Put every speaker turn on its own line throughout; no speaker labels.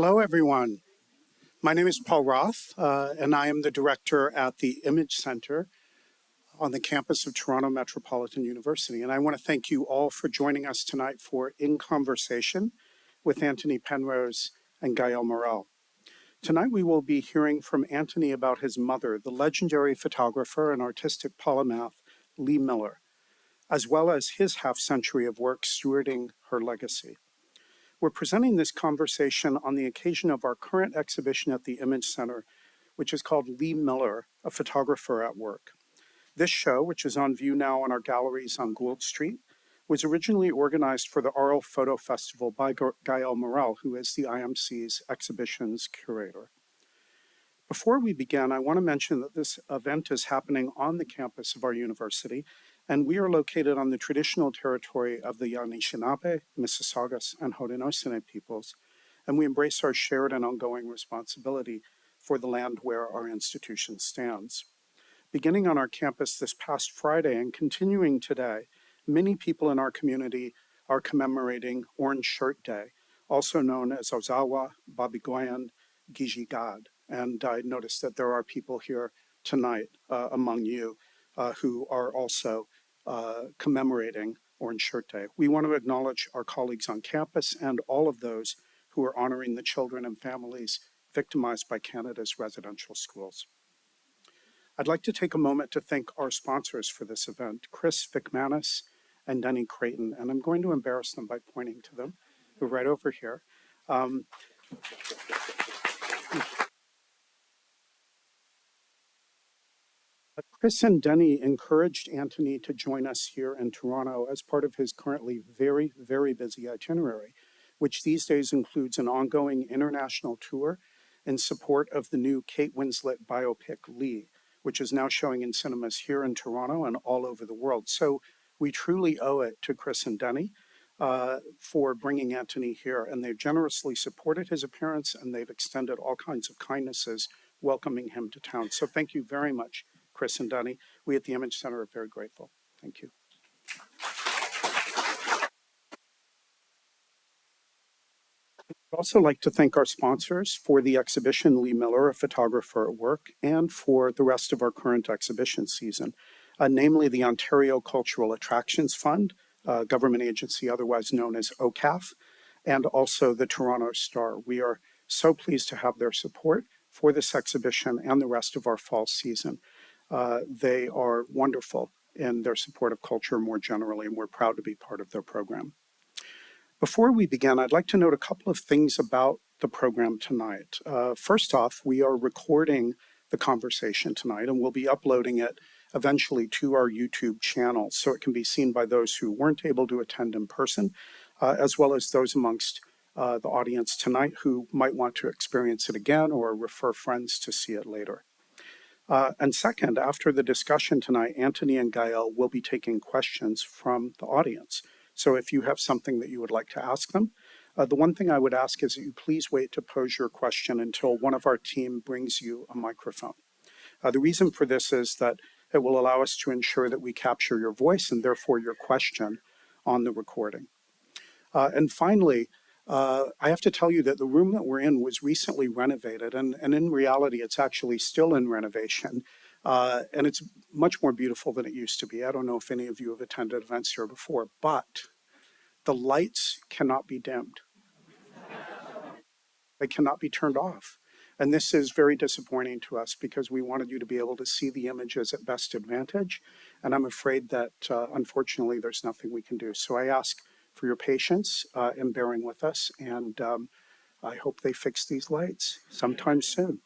Hello, everyone. My name is Paul Roth, and I am the director at the Image Center on the campus of Toronto Metropolitan University. And I want to thank you all for joining us tonight for In Conversation with Antony Penrose and Gaëlle Morel. Tonight we will be hearing from Antony about his mother, the legendary photographer and artistic polymath Lee Miller, as well as his half-century of work stewarding her legacy. We're presenting this conversation on the occasion of our current exhibition at the Image Center, which is called Lee Miller, a Photographer at Work. This show, which is on view now in our galleries on Gould Street, was originally organized for the Arles Photo Festival by Gaëlle Morel, who is the IMC's exhibition's curator. Before we begin, I want to mention that this event is happening on the campus of our university, and we are located on the traditional territory of the Anishinaabe, Mississaugas, and Haudenosaunee peoples, and we embrace our shared and ongoing responsibility for the land where our institution stands. Beginning on our campus this past Friday and continuing today, many people in our community are commemorating Orange Shirt Day, also known as Ozawa, Babigoyan, Gijigad. And I noticed that there are people here tonight among you who are also commemorating Orange Shirt Day. We want to acknowledge our colleagues on campus and all of those who are honoring the children and families victimized by Canada's residential schools. I'd like to take a moment to thank our sponsors for this event, Vikmanis and Denny Creighton, and I'm going to embarrass them by pointing to them. They're right over here. Chris and Denny encouraged Antony to join us here in Toronto as part of his currently very, very busy itinerary, which these days includes an ongoing international tour in support of the new Kate Winslet biopic, Lee, which is now showing in cinemas here in Toronto and all over the world. So we truly owe it to Chris and Denny for bringing Antony here, and they've generously supported his appearance, and they've extended all kinds of kindnesses welcoming him to town. So thank you very much, Chris and Denny. We at the Image Center are very grateful. Thank you. I'd also like to thank our sponsors for the exhibition, Lee Miller, a photographer at work, and for the rest of our current exhibition season, namely the Ontario Cultural Attractions Fund, a government agency otherwise known as OCAF, and also the Toronto Star. We are so pleased to have their support for this exhibition and the rest of our fall season. They are wonderful in their support of culture more generally, and we're proud to be part of their program. Before we begin, I'd like to note a couple of things about the program tonight. First off, we are recording the conversation tonight, and we'll be uploading it eventually to our YouTube channel so it can be seen by those who weren't able to attend in person, as well as those amongst the audience tonight who might want to experience it again or refer friends to see it later. And second, after the discussion tonight, Antony and Gaëlle will be taking questions from the audience. So if you have something that you would like to ask them, the one thing I would ask is that you please wait to pose your question until one of our team brings you a microphone. The reason for this is that it will allow us to ensure that we capture your voice and therefore your question on the recording. And finally, I have to tell you that the room that we're in was recently renovated, and in reality, it's actually still in renovation, and it's much more beautiful than it used to be. I don't know if any of you have attended events here before, but the lights cannot be dimmed. They cannot be turned off. And this is very disappointing to us because we wanted you to be able to see the images at best advantage, and I'm afraid that, unfortunately, there's nothing we can do. So I ask for your patience in bearing with us, and I hope they fix these lights sometime soon.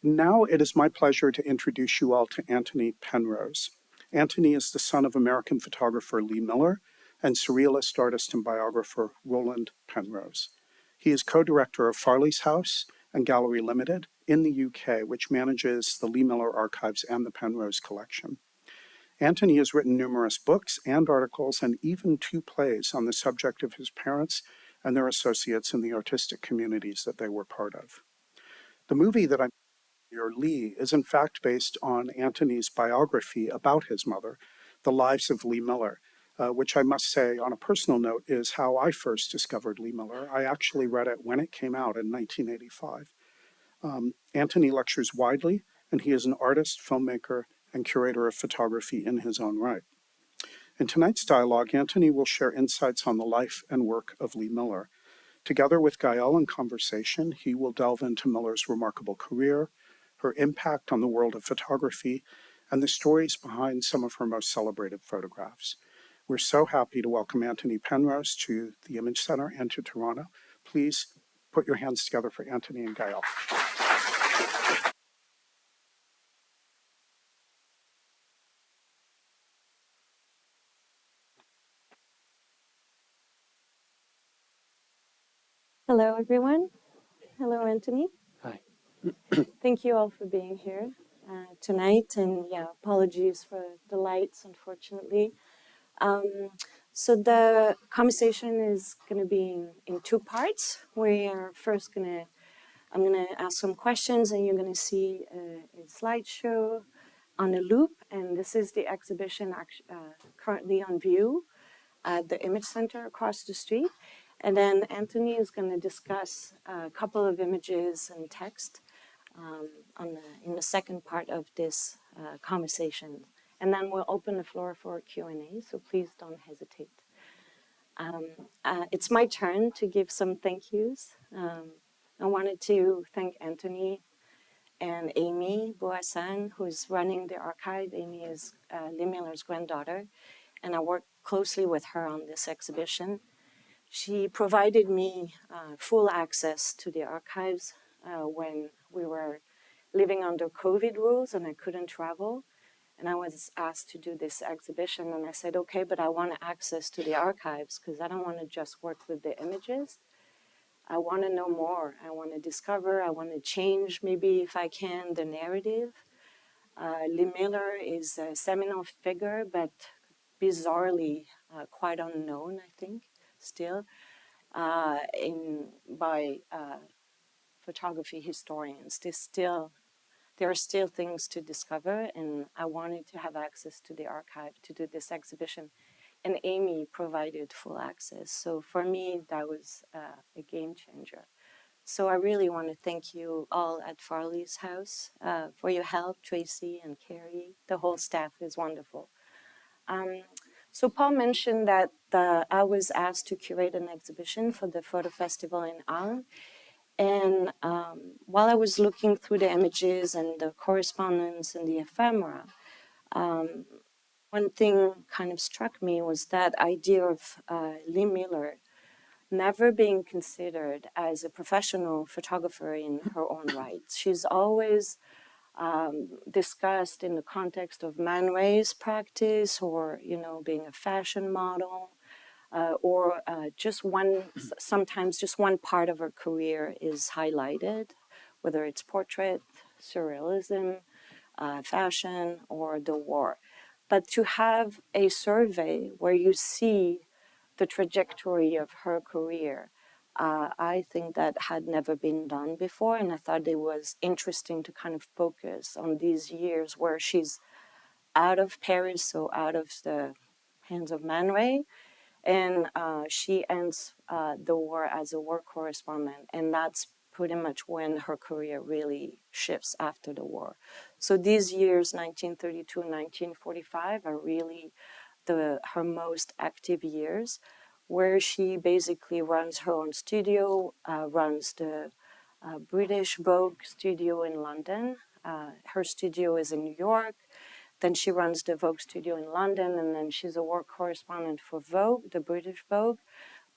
Now it is my pleasure to introduce you all to Antony Penrose. Antony is the son of American photographer Lee Miller and surrealist artist and biographer Roland Penrose. He is co-director of Farley's House and Gallery Limited in the UK, which manages the Lee Miller archives and the Penrose collection. Antony has written numerous books and articles and even 2 plays on the subject of his parents and their associates in the artistic communities that they were part of. The movie that I'm here, Lee, is in fact based on Antony's biography about his mother, The Lives of Lee Miller, which I must say, on a personal note, is how I first discovered Lee Miller. I actually read it when it came out in 1985. Antony lectures widely, and he is an artist, filmmaker, and curator of photography in his own right. In tonight's dialogue, Antony will share insights on the life and work of Lee Miller. Together with Gaëlle in conversation, he will delve into Miller's remarkable career, her impact on the world of photography, and the stories behind some of her most celebrated photographs. We're so happy to welcome Antony Penrose to the Image Center and to Toronto. Please put your hands together for Antony and Gaëlle.
Hello, everyone. Hello, Antony.
Hi.
Thank you all for being here tonight. And apologies for the lights, unfortunately. So the conversation is going to be in two parts. We are first I'm going to ask some questions, and you're going to see a slideshow on a loop. And this is the exhibition currently on view at the Image Center across the street. And then Antony is going to discuss a couple of images and text in the second part of this conversation. And then we'll open the floor for Q&A, so please don't hesitate. It's my turn to give some thank yous. I wanted to thank Antony and Amy Boassan, who's running the archive. Amy is Lee Miller's granddaughter, and I worked closely with her on this exhibition. She provided me full access to the archives when we were living under COVID rules and I couldn't travel. And I was asked to do this exhibition, and I said, okay, but I want access to the archives because I don't want to just work with the images. I want to know more. I want to discover. I want to change, maybe if I can, the narrative. Lee Miller is a seminal figure, but bizarrely quite unknown, I think, still, by photography historians. There are still things to discover, and I wanted to have access to the archive to do this exhibition. And Amy provided full access. So for me, that was a game changer. So I really want to thank you all at Farley's house for your help, Tracy and Carrie. The whole staff is wonderful. So Paul mentioned that I was asked to curate an exhibition for the photo festival in Arles. And while I was looking through the images and the correspondence and the ephemera, one thing kind of struck me was that idea of Lee Miller never being considered as a professional photographer in her own right. She's always discussed in the context of Man Ray's practice, or being a fashion model, or sometimes just one part of her career is highlighted, whether it's portrait, surrealism, fashion, or the war. But to have a survey where you see the trajectory of her career, I think that had never been done before, and I thought it was interesting to kind of focus on these years where she's out of Paris, so out of the hands of Man Ray, and she ends the war as a war correspondent, and that's pretty much when her career really shifts after the war. So these years, 1932 and 1945, are really her most active years, where she basically runs her own studio, runs the British Vogue studio in London. Her studio is in New York. Then she runs the Vogue studio in London, and then she's a war correspondent for Vogue, the British Vogue,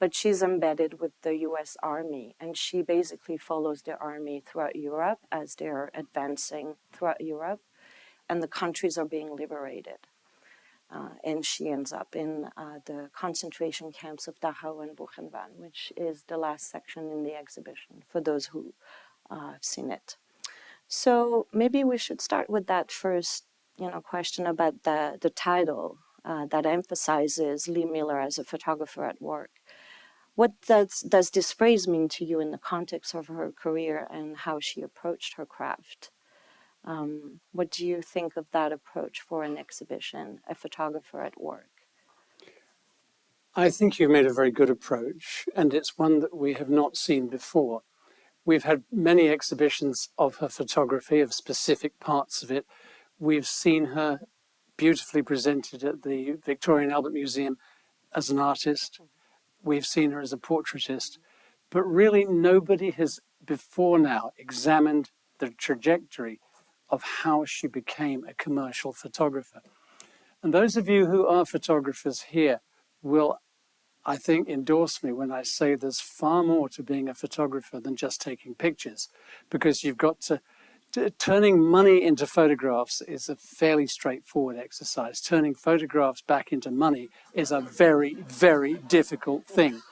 but she's embedded with the US Army, and she basically follows the army throughout Europe as they're advancing throughout Europe, and the countries are being liberated. And she ends up in the concentration camps of Dachau and Buchenwald, which is the last section in the exhibition, for those who have seen it. So maybe we should start with that first, question about the title that emphasizes Lee Miller as a photographer at work. What does this phrase mean to you in the context of her career and how she approached her craft? What do you think of that approach for an exhibition, a photographer at work?
I think you made a very good approach, and it's one that we have not seen before. We've had many exhibitions of her photography, of specific parts of it. We've seen her beautifully presented at the Victoria and Albert Museum as an artist. We've seen her as a portraitist. But really, nobody has before now examined the trajectory of how she became a commercial photographer. And those of you who are photographers here will, I think, endorse me when I say there's far more to being a photographer than just taking pictures, because you've got to turning money into photographs is a fairly straightforward exercise. Turning photographs back into money is a very, very difficult thing.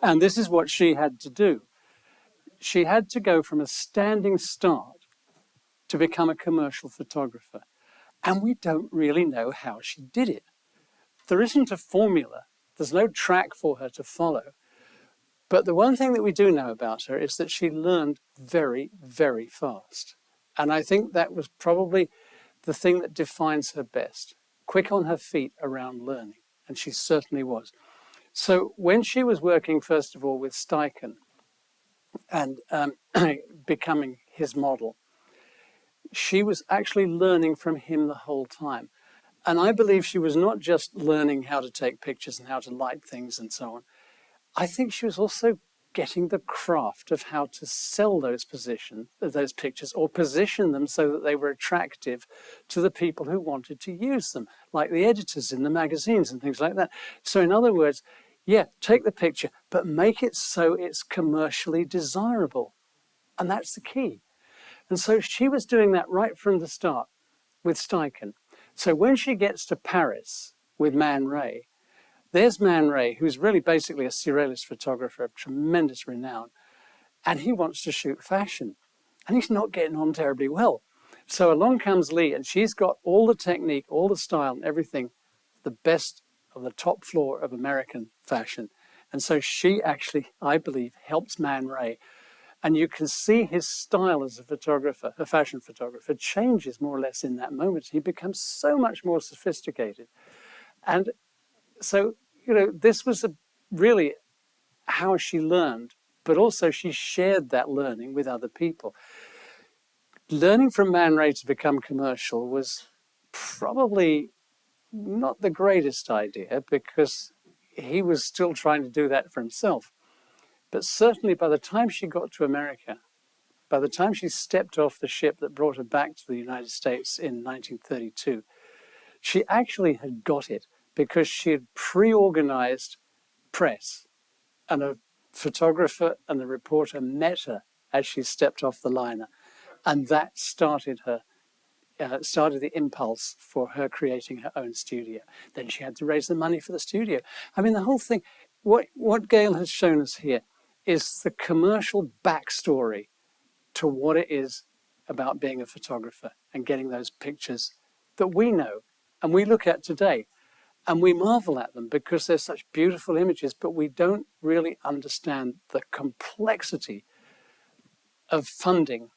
And this is what she had to do. She had to go from a standing start to become a commercial photographer. And we don't really know how she did it. There isn't a formula. There's no track for her to follow. But the one thing that we do know about her is that she learned very, very fast. And I think that was probably the thing that defines her best. Quick on her feet around learning. And she certainly was. So when she was working, first of all, with Steichen and becoming his model, she was actually learning from him the whole time. And I believe she was not just learning how to take pictures and how to light things and so on. I think she was also getting the craft of how to sell those pictures or position them so that they were attractive to the people who wanted to use them, like the editors in the magazines and things like that. So in other words, yeah, take the picture, but make it so it's commercially desirable. And that's the key. And so she was doing that right from the start with Steichen. So when she gets to Paris with Man Ray, there's Man Ray, who's really basically a surrealist photographer of tremendous renown, and he wants to shoot fashion, and he's not getting on terribly well. So along comes Lee, and she's got all the technique, all the style and everything, the best of the top floor of American fashion. And so she actually, I believe, helps Man Ray. And you can see his style as a photographer, a fashion photographer, changes more or less in that moment. He becomes so much more sophisticated. And so, this was really how she learned, but also she shared that learning with other people. Learning from Man Ray to become commercial was probably not the greatest idea because he was still trying to do that for himself. But certainly by the time she got to America, by the time she stepped off the ship that brought her back to the United States in 1932, she actually had got it because she had pre-organized press, and a photographer and the reporter met her as she stepped off the liner. And that started the impulse for her creating her own studio. Then she had to raise the money for the studio. I mean, the whole thing, what Gaëlle has shown us here is the commercial backstory to what it is about being a photographer and getting those pictures that we know and we look at today. And we marvel at them because they're such beautiful images, but we don't really understand the complexity of funding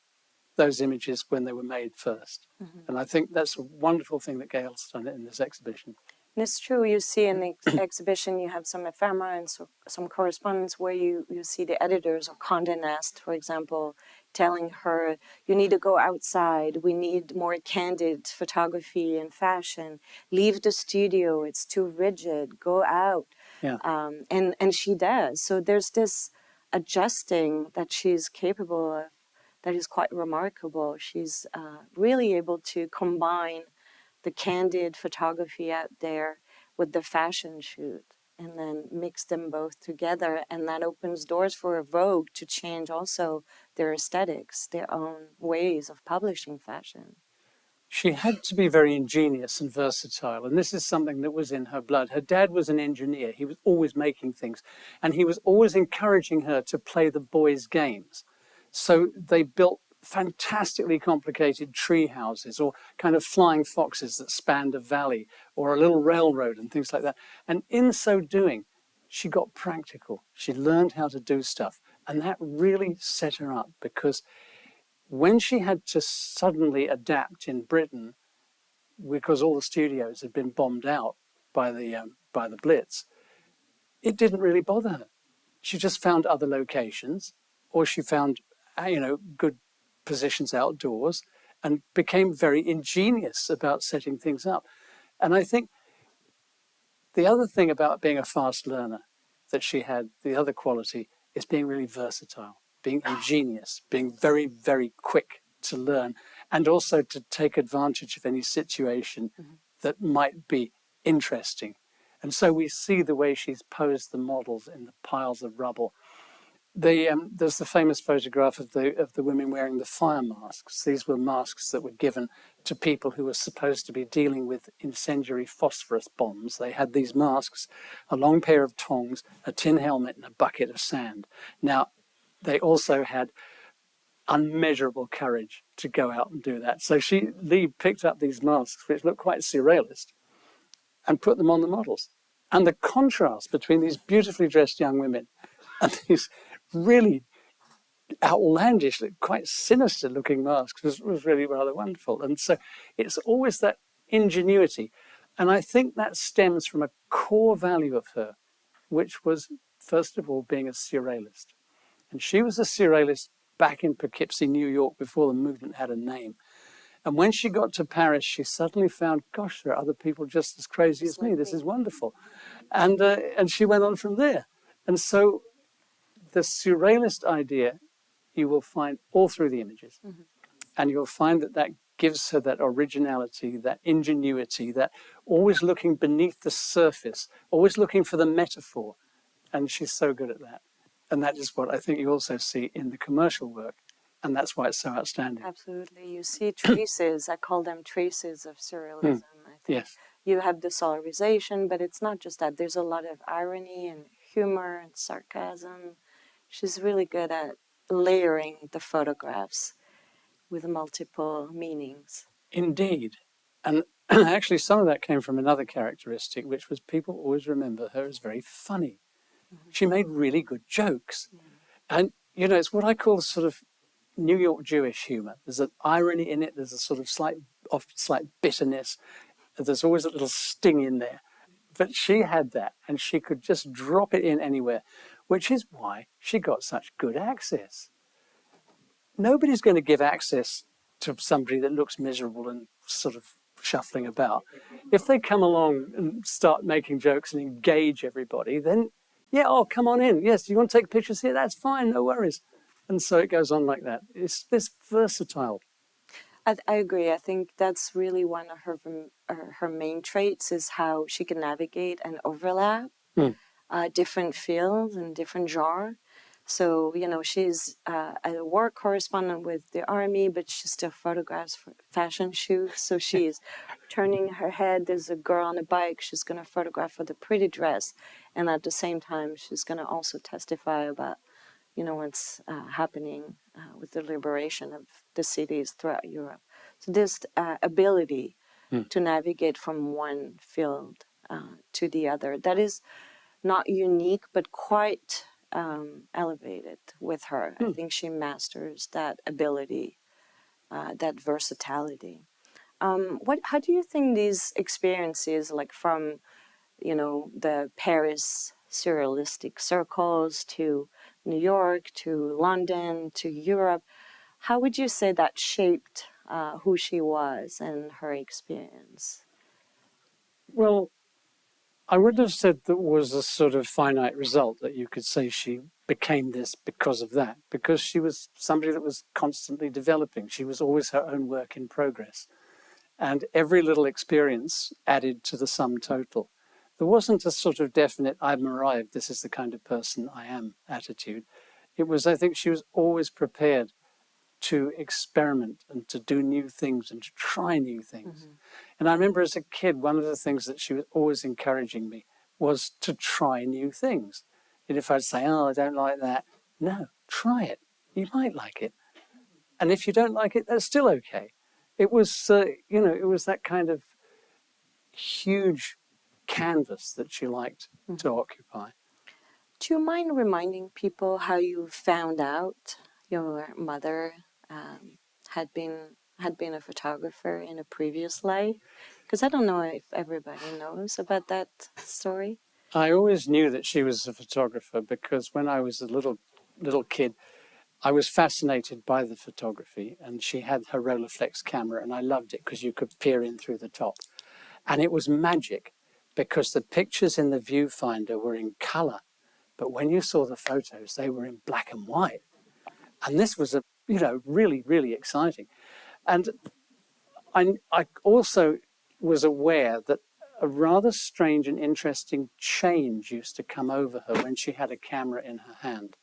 those images when they were made first. Mm-hmm. And I think that's a wonderful thing that Gaëlle's done in this exhibition.
And it's true, you see in the exhibition, you have some ephemera and some correspondence where you see the editors or Condé Nast, for example, telling her, you need to go outside, we need more candid photography and fashion, leave the studio, it's too rigid, go out.
Yeah.
And she does. So there's this adjusting that she's capable of that is quite remarkable. She's really able to combine the candid photography out there with the fashion shoot and then mix them both together. And that opens doors for Vogue to change also their aesthetics, their own ways of publishing fashion.
She had to be very ingenious and versatile, and this is something that was in her blood. Her dad was an engineer. He was always making things, and he was always encouraging her to play the boys' games. So they built fantastically complicated tree houses or kind of flying foxes that spanned a valley or a little railroad and things like that. And in so doing, she got practical. She learned how to do stuff. And that really set her up because when she had to suddenly adapt in Britain, because all the studios had been bombed out by the Blitz, it didn't really bother her. She just found other locations, or she found, good positions outdoors, and became very ingenious about setting things up. And I think the other thing about being a fast learner that she had, the other quality, is being really versatile, being ingenious, being very, very quick to learn, and also to take advantage of any situation that might be interesting. And so we see the way she's posed the models in the piles of rubble. There's the famous photograph of the women wearing the fire masks. These were masks that were given to people who were supposed to be dealing with incendiary phosphorus bombs. They had these masks, a long pair of tongs, a tin helmet, and a bucket of sand. Now, they also had unmeasurable courage to go out and do that. So Lee picked up these masks, which looked quite surrealist, and put them on the models. And the contrast between these beautifully dressed young women and these really outlandish, quite sinister looking masks was really rather wonderful. And so it's always that ingenuity. And I think that stems from a core value of her, which was, first of all, being a surrealist. And she was a surrealist back in Poughkeepsie, New York, before the movement had a name. And when she got to Paris, she suddenly found, gosh, there are other people just as crazy as me. This is wonderful. And she went on from there. And so the surrealist idea you will find all through the images. And you'll find that gives her that originality, that ingenuity, that always looking beneath the surface, always looking for the metaphor. And she's so good at that. And that is what I think you also see in the commercial work. And that's why it's so outstanding.
Absolutely. You see traces, I call them traces of surrealism. I think
Yes.
you have the solarization, but it's not just that. There's a lot of irony and humor and sarcasm. She's really good at layering the photographs with multiple meanings.
Indeed. And actually, some of that came from another characteristic, which was people always remember her as very funny. She made really good jokes. And, it's what I call sort of New York Jewish humor. There's an irony in it. There's a sort of slight bitterness. There's always a little sting in there. But she had that, and she could just drop it in anywhere, which is why she got such good access. Nobody's going to give access to somebody that looks miserable and sort of shuffling about. If they come along and start making jokes and engage everybody, then, come on in. Yes, you want to take pictures here? That's fine, no worries. And so it goes on like that. It's this versatile.
I agree. I think that's really one of her main traits is how she can navigate and overlap different fields and different genres. So, she's a war correspondent with the army, but she still photographs for fashion shoots. So she's turning her head. There's a girl on a bike. She's going to photograph with a pretty dress. And at the same time, she's going to also testify about, what's happening with the liberation of the cities throughout Europe. So this ability to navigate from one field to the other, that is not unique, but quite elevated with her. I think she masters that ability, that versatility. How do you think these experiences, like from, the Paris surrealistic circles to New York to London to Europe, how would you say that shaped who she was and her experience?
Well, I would have said that was a sort of finite result, that you could say she became this because of that, because she was somebody that was constantly developing. She was always her own work in progress. And every little experience added to the sum total. There wasn't a sort of definite, I'm arrived, this is the kind of person I am attitude. It was, I think she was always prepared to experiment and to do new things and to try new things. And I remember as a kid, one of the things that she was always encouraging me was to try new things. And if I'd say, I don't like that, no, try it. You might like it. And if you don't like it, that's still okay. It was, it was that kind of huge canvas that she liked to occupy.
Do you mind reminding people how you found out your mother had been a photographer in a previous life? Because I don't know if everybody knows about that story.
I always knew that she was a photographer because when I was a little kid, I was fascinated by the photography, and she had her Rolleiflex camera, and I loved it because you could peer in through the top. And it was magic because the pictures in the viewfinder were in color, but when you saw the photos, they were in black and white. And this was really, really exciting. And I also was aware that a rather strange and interesting change used to come over her when she had a camera in her hand.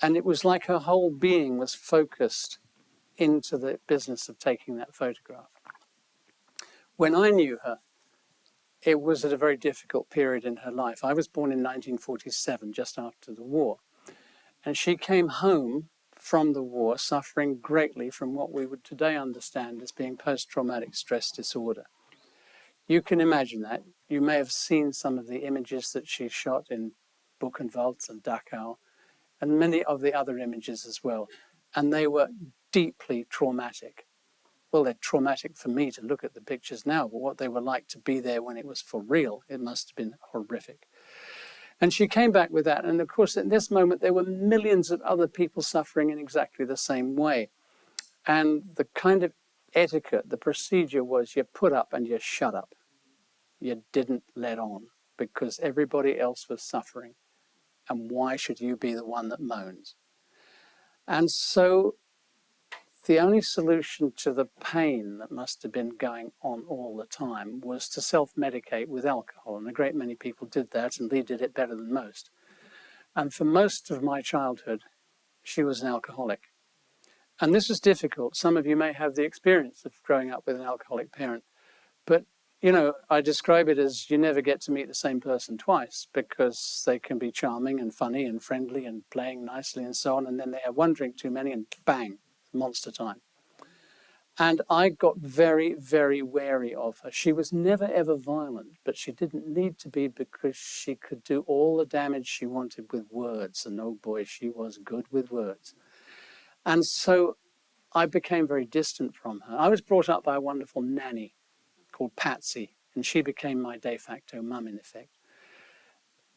And it was like her whole being was focused into the business of taking that photograph. When I knew her, it was at a very difficult period in her life. I was born in 1947, just after the war. And she came home from the war suffering greatly from what we would today understand as being post-traumatic stress disorder. You can imagine that. You may have seen some of the images that she shot in Buchenwald and Dachau, and many of the other images as well. And they were deeply traumatic. Well, they're traumatic for me to look at the pictures now, but what they were like to be there when it was for real, it must have been horrific. And she came back with that. And of course, at this moment, there were millions of other people suffering in exactly the same way. And the kind of etiquette, the procedure was you put up and you shut up. You didn't let on because everybody else was suffering. And why should you be the one that moans? And so the only solution to the pain that must have been going on all the time was to self-medicate with alcohol. And a great many people did that, and Lee did it better than most. And for most of my childhood, she was an alcoholic. And this was difficult. Some of you may have the experience of growing up with an alcoholic parent. But, I describe it as you never get to meet the same person twice because they can be charming and funny and friendly and playing nicely and so on. And then they have one drink too many and bang, monster time. And I got very, very wary of her. She was never, ever violent, but she didn't need to be because she could do all the damage she wanted with words. And oh boy, she was good with words. And so I became very distant from her. I was brought up by a wonderful nanny called Patsy, and she became my de facto mum, in effect.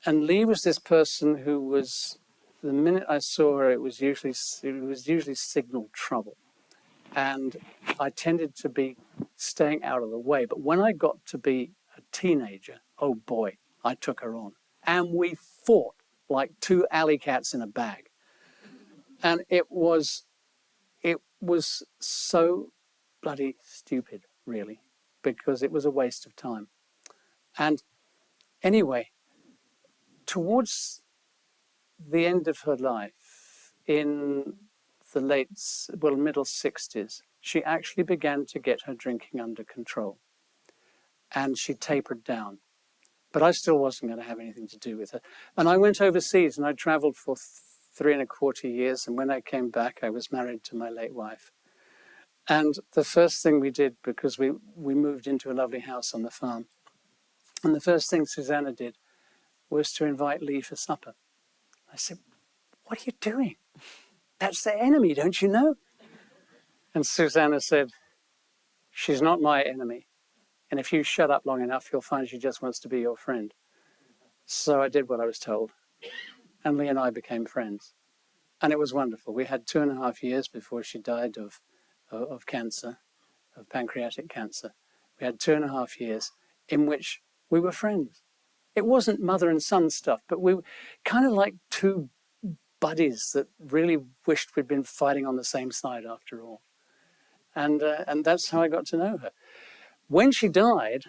And Lee was this person who was, the minute I saw her, it was usually signaled trouble. And I tended to be staying out of the way. But when I got to be a teenager, oh boy, I took her on. And we fought like two alley cats in a bag. And it was so bloody stupid, really, because it was a waste of time. And anyway, towards the end of her life, in the middle 60s, she actually began to get her drinking under control. And she tapered down. But I still wasn't going to have anything to do with her. And I went overseas and I traveled for 3.25 years. And when I came back, I was married to my late wife. And the first thing we did, because we moved into a lovely house on the farm, and the first thing Susanna did was to invite Lee for supper. I said, "What are you doing? That's the enemy, don't you know?" And Susanna said, "She's not my enemy. And if you shut up long enough, you'll find she just wants to be your friend." So I did what I was told. And Lee and I became friends. And it was wonderful. We had 2.5 years before she died of cancer, of pancreatic cancer. We had 2.5 years in which we were friends. It wasn't mother and son stuff, but we were kind of like two buddies that really wished we'd been fighting on the same side after all. And that's how I got to know her. When she died,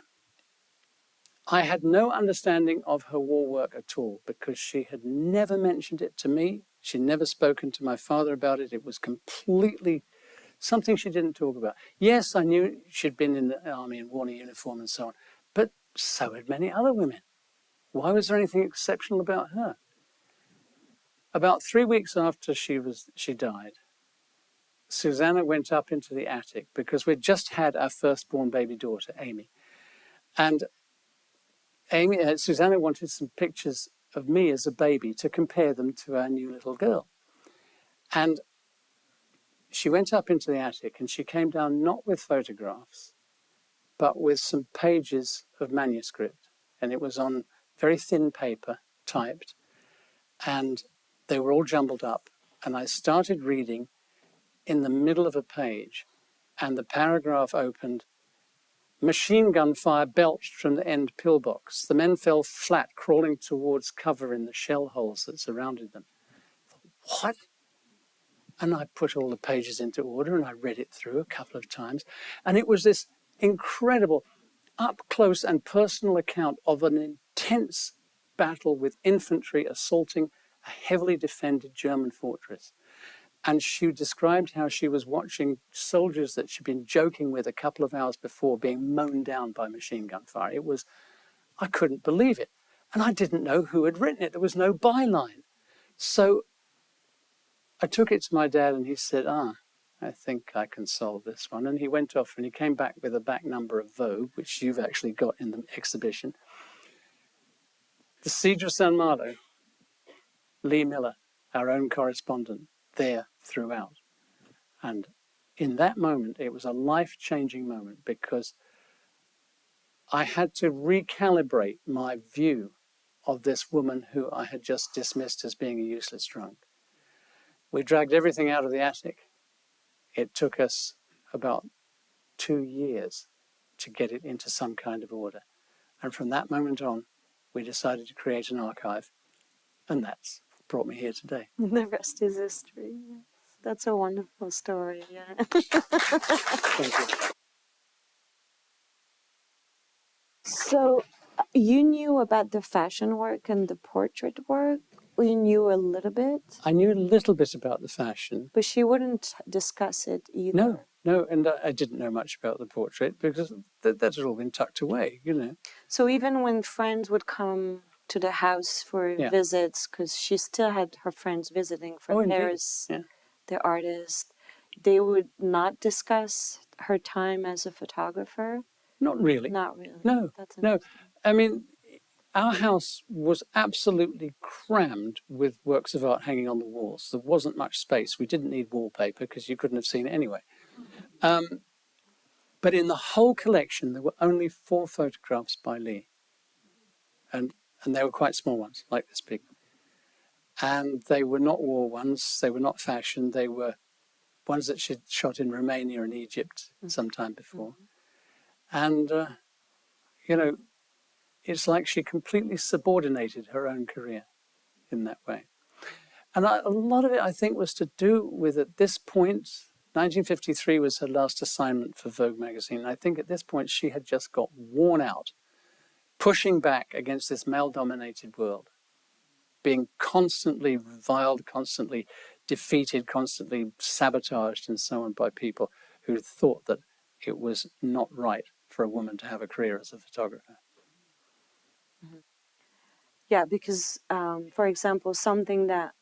I had no understanding of her war work at all because she had never mentioned it to me. She'd never spoken to my father about it. It was completely something she didn't talk about. Yes, I knew she'd been in the army and worn a uniform and so on, but so had many other women. Why was there anything exceptional about her? About 3 weeks after she died, Susanna went up into the attic because we'd just had our firstborn baby daughter, Amy. And Susanna wanted some pictures of me as a baby to compare them to our new little girl. And she went up into the attic and she came down not with photographs, but with some pages of manuscript. And it was on very thin paper, typed, and they were all jumbled up. And I started reading in the middle of a page, and the paragraph opened, "Machine gun fire belched from the end pillbox. The men fell flat, crawling towards cover in the shell holes that surrounded them." What? And I put all the pages into order and I read it through a couple of times. And it was this incredible, up close and personal account of an intense battle with infantry assaulting a heavily defended German fortress. And she described how she was watching soldiers that she'd been joking with a couple of hours before being mown down by machine gun fire. It was, I couldn't believe it. And I didn't know who had written it. There was no byline. So I took it to my dad and he said, I think I can solve this one. And he went off and he came back with a back number of Vogue, which you've actually got in the exhibition. The Siege of San Malo, Lee Miller, our own correspondent, there throughout. And in that moment, it was a life-changing moment because I had to recalibrate my view of this woman who I had just dismissed as being a useless drunk. We dragged everything out of the attic. It took us about 2 years to get it into some kind of order. And from that moment on, we decided to create an archive. And that's brought me here today.
The rest is history. That's a wonderful story, yeah.
Thank you.
So you knew about the fashion work and the portrait work? Or you knew a little bit?
I knew a little bit about the fashion.
But she wouldn't discuss it either.
No, and I didn't know much about the portrait because that had all been tucked away, you know.
So even when friends would come to the house for visits, because she still had her friends visiting from Paris, the artist, they would not discuss her time as a photographer?
Not really.
Not really.
No,
That's
no. I mean, our house was absolutely crammed with works of art hanging on the walls. There wasn't much space. We didn't need wallpaper because you couldn't have seen it anyway. But in the whole collection, there were only 4 photographs by Lee. And they were quite small ones, like this big. And they were not war ones. They were not fashion. They were ones that she'd shot in Romania and Egypt sometime before. And, you know, it's like she completely subordinated her own career in that way. And a lot of it, I think, was to do with, at this point, 1953 was her last assignment for Vogue magazine. And I think at this point, she had just got worn out, pushing back against this male-dominated world, being constantly reviled, constantly defeated, constantly sabotaged and so on by people who thought that it was not right for a woman to have a career as a photographer.
Yeah, because, for example, something that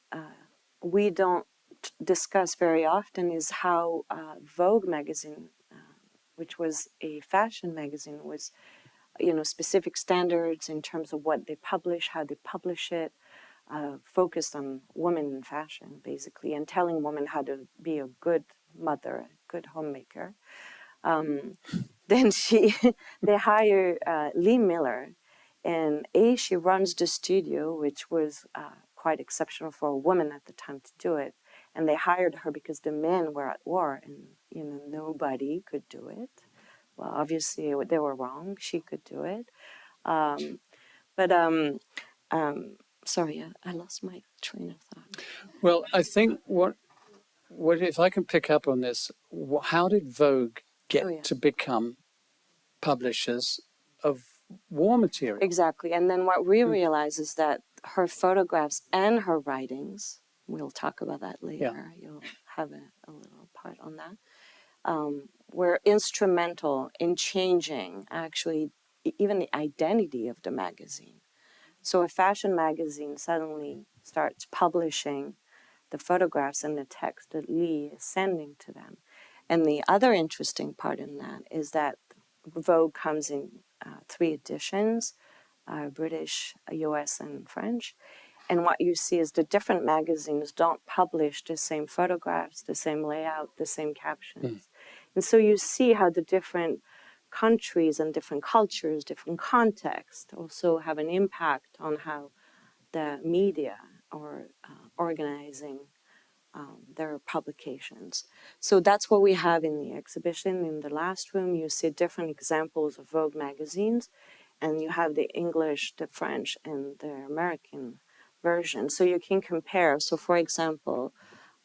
we don't discuss very often is how Vogue magazine, which was a fashion magazine, was, you know, specific standards in terms of what they publish, how they publish it, focused on women in fashion, basically, and telling women how to be a good mother, a good homemaker. Then they hire Lee Miller, and she runs the studio, which was quite exceptional for a woman at the time to do it. And they hired her because the men were at war, and you know nobody could do it. Well, obviously they were wrong. She could do it, sorry, I lost my train of thought.
Well, I think what if I can pick up on this, how did Vogue get to become publishers of war material?
Exactly. And then what we realize is that her photographs and her writings, we'll talk about that later, you'll have a little part on that, were instrumental in changing, actually, even the identity of the magazine. So a fashion magazine suddenly starts publishing the photographs and the text that Lee is sending to them. And the other interesting part in that is that Vogue comes in 3 editions, British, US, and French. And what you see is the different magazines don't publish the same photographs, the same layout, the same captions. And so you see how the different countries and different cultures, different contexts also have an impact on how the media are organizing their publications. So that's what we have in the exhibition. In the last room, you see different examples of Vogue magazines, and you have the English, the French, and the American version. So you can compare. So for example,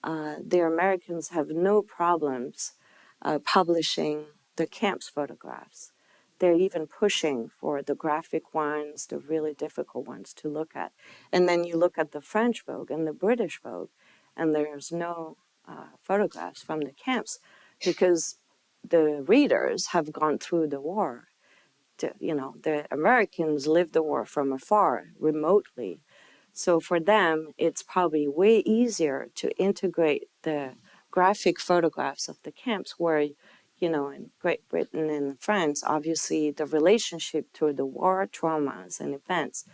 the Americans have no problems publishing the camps photographs. They're even pushing for the graphic ones, the really difficult ones to look at. And then you look at the French Vogue and the British Vogue, and there's no photographs from the camps because the readers have gone through the war. The Americans lived the war from afar, remotely. So for them, it's probably way easier to integrate the graphic photographs of the camps where, in Great Britain and France, obviously the relationship to the war traumas and events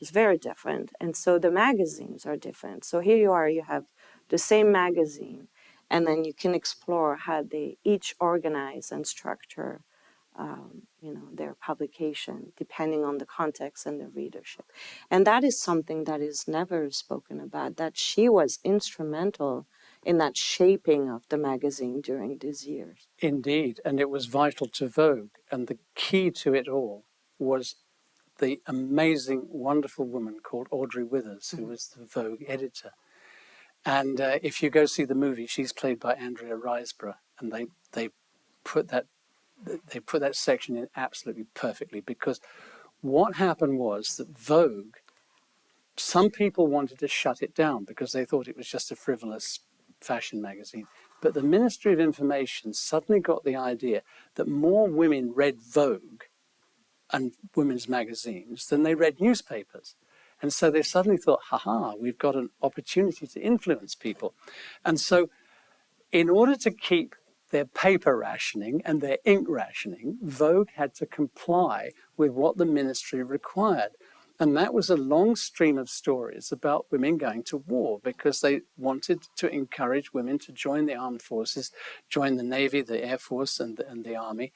is very different. And so the magazines are different. So here you have the same magazine, and then you can explore how they each organize and structure their publication, depending on the context and the readership. And that is something that is never spoken about, that she was instrumental in that shaping of the magazine during these years.
Indeed, and it was vital to Vogue. And the key to it all was the amazing, wonderful woman called Audrey Withers, who was the Vogue editor. And if you go see the movie, she's played by Andrea Riseborough, and they put that section in absolutely perfectly, because what happened was that Vogue, some people wanted to shut it down because they thought it was just a frivolous fashion magazine. But the Ministry of Information suddenly got the idea that more women read Vogue and women's magazines than they read newspapers. And so they suddenly thought, we've got an opportunity to influence people. And so in order to keep their paper rationing and their ink rationing, Vogue had to comply with what the ministry required. And that was a long stream of stories about women going to war, because they wanted to encourage women to join the armed forces, join the Navy, the Air Force, and the Army,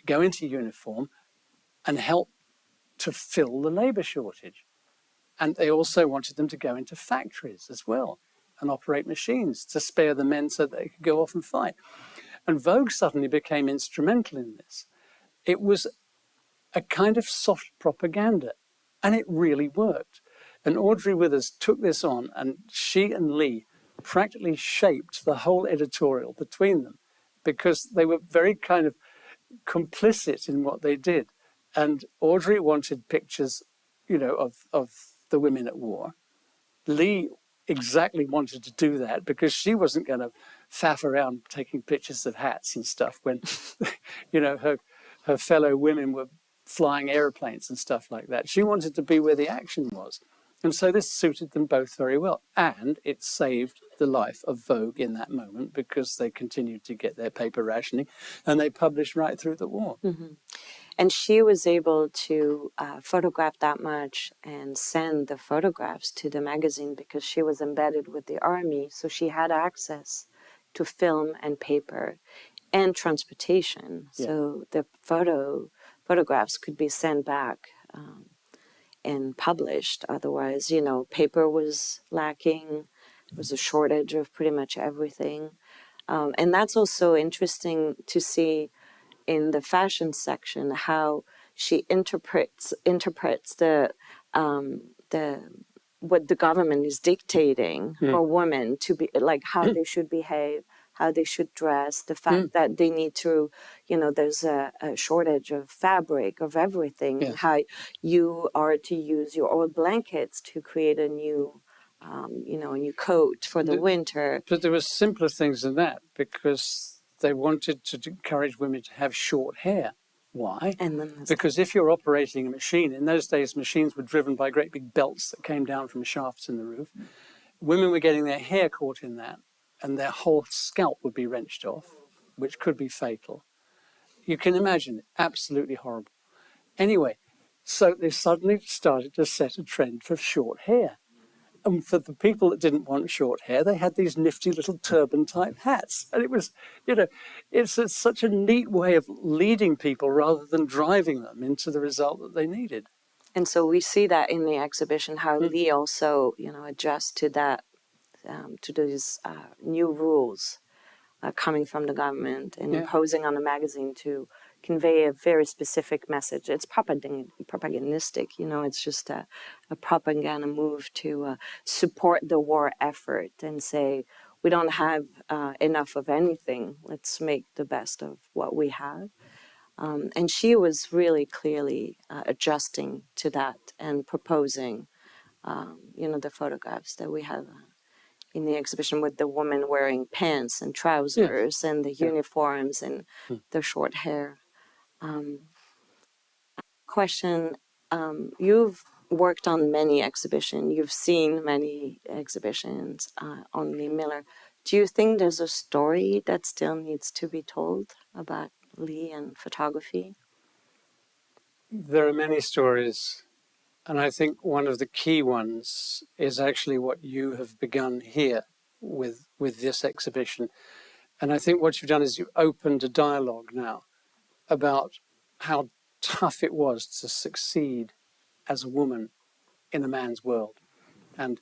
go into uniform and help to fill the labor shortage. And they also wanted them to go into factories as well and operate machines to spare the men so they could go off and fight. And Vogue suddenly became instrumental in this. It was a kind of soft propaganda, and it really worked. And Audrey Withers took this on, and she and Lee practically shaped the whole editorial between them, because they were very kind of complicit in what they did. And Audrey wanted pictures, of the women at war. Lee exactly wanted to do that because she wasn't going to faff around taking pictures of hats and stuff when, her fellow women were flying airplanes and stuff like that. She wanted to be where the action was. And so this suited them both very well. And it saved the life of Vogue in that moment, because they continued to get their paper rationing and they published right through the war.
Mm-hmm. And she was able to photograph that much and send the photographs to the magazine because she was embedded with the army. So she had access to film and paper and transportation. Yeah. So the photographs could be sent back and published. Otherwise, paper was lacking. There was a shortage of pretty much everything. And that's also interesting to see in the fashion section how she interprets the what the government is dictating for women to be like, how they should behave, how they should dress, the fact that they need to, there's a shortage of fabric, of everything, and how you are to use your old blankets to create a new a new coat for the winter.
But there were simpler things than that, because they wanted to encourage women to have short hair. Why? Because if you're operating a machine, in those days machines were driven by great big belts that came down from shafts in the roof. Women were getting their hair caught in that, and their whole scalp would be wrenched off, which could be fatal. You can imagine, absolutely horrible. Anyway, so they suddenly started to set a trend for short hair. And for the people that didn't want short hair, they had these nifty little turban-type hats. And it was, it's such a neat way of leading people rather than driving them into the result that they needed.
And so we see that in the exhibition, how Lee also, adjusts to that, to these new rules coming from the government and imposing on the magazine to convey a very specific message. It's propagandistic, it's just a propaganda move to support the war effort and say, we don't have enough of anything. Let's make the best of what we have. And she was really clearly adjusting to that and proposing, the photographs that we have in the exhibition with the woman wearing pants and trousers and the uniforms and the short hair. Question, you've worked on many exhibitions, you've seen many exhibitions on Lee Miller. Do you think there's a story that still needs to be told about Lee and photography?
There are many stories, and I think one of the key ones is actually what you have begun here with this exhibition. And I think what you've done is you've opened a dialogue now about how tough it was to succeed as a woman in a man's world. And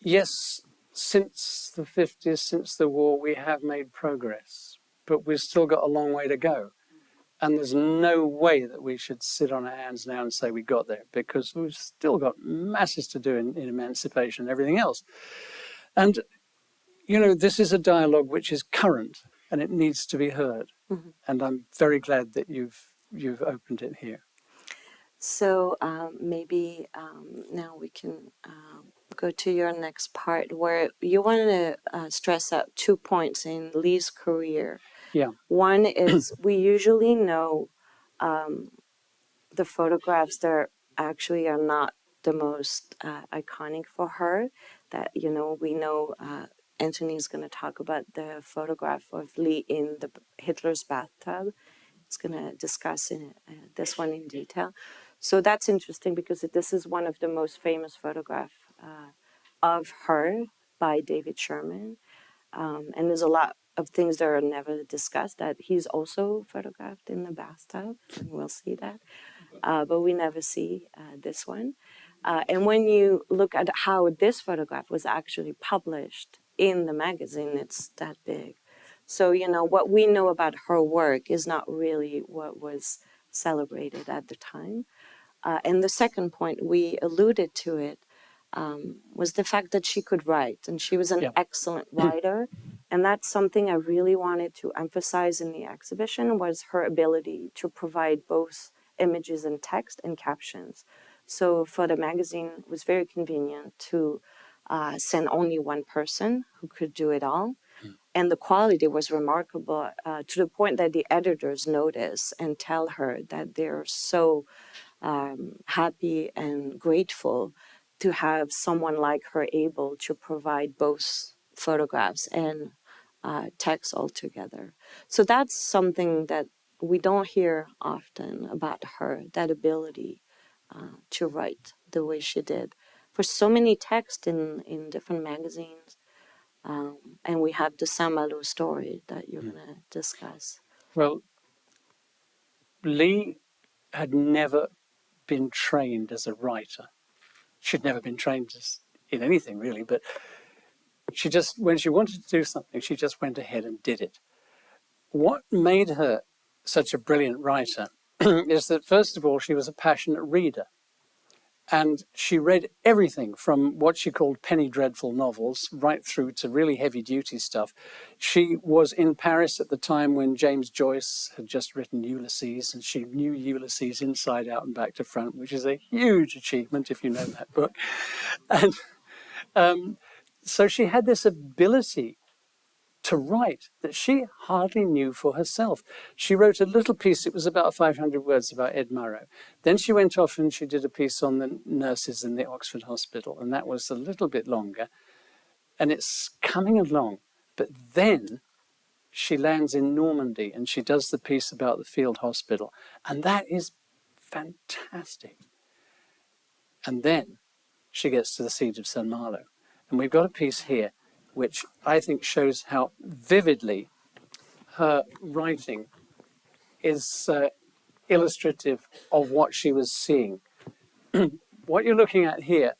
yes, since the 50s, since the war, we have made progress, but we've still got a long way to go. And there's no way that we should sit on our hands now and say we got there, because we've still got masses to do in emancipation and everything else. And, this is a dialogue which is current and it needs to be heard. And I'm very glad that you've opened it here.
So maybe now we can go to your next part, where you want to stress out 2 points in Lee's career.
Yeah.
One is we usually know the photographs that actually are not the most iconic for her. That, we know Antony's going to talk about the photograph of Lee in Hitler's bathtub. He's going to discuss this one in detail. So that's interesting because this is one of the most famous photographs of her by David Sherman. And there's a lot of things that are never discussed, that he's also photographed in the bathtub, and we'll see that. But we never see this one. And when you look at how this photograph was actually published in the magazine, it's that big. So, what we know about her work is not really what was celebrated at the time. And the second point, we alluded to it, was the fact that she could write, and she was an excellent writer. And that's something I really wanted to emphasize in the exhibition, was her ability to provide both images and text and captions. So for the magazine, it was very convenient to send only one person who could do it all. And the quality was remarkable, to the point that the editors notice and tell her that they're so happy and grateful to have someone like her able to provide both photographs and text all together. So that's something that we don't hear often about her, that ability to write the way she did for so many texts in different magazines. And we have the San Malo story that you're going to discuss.
Well, Lee had never been trained as a writer. She'd never been trained in anything really, but she just, when she wanted to do something, she just went ahead and did it. What made her such a brilliant writer is that, first of all, she was a passionate reader. And she read everything from what she called penny dreadful novels right through to really heavy-duty stuff. She was in Paris at the time when James Joyce had just written Ulysses, and she knew Ulysses inside out and back to front, which is a huge achievement if you know that book. And so she had this ability to write that she hardly knew for herself. She wrote a little piece, it was about 500 words, about Ed Murrow. Then she went off and she did a piece on the nurses in the Oxford Hospital, and that was a little bit longer. And it's coming along. But then she lands in Normandy and she does the piece about the field hospital. And that is fantastic. And then she gets to the siege of San Malo. And we've got a piece here which I think shows how vividly her writing is illustrative of what she was seeing. What you're looking at here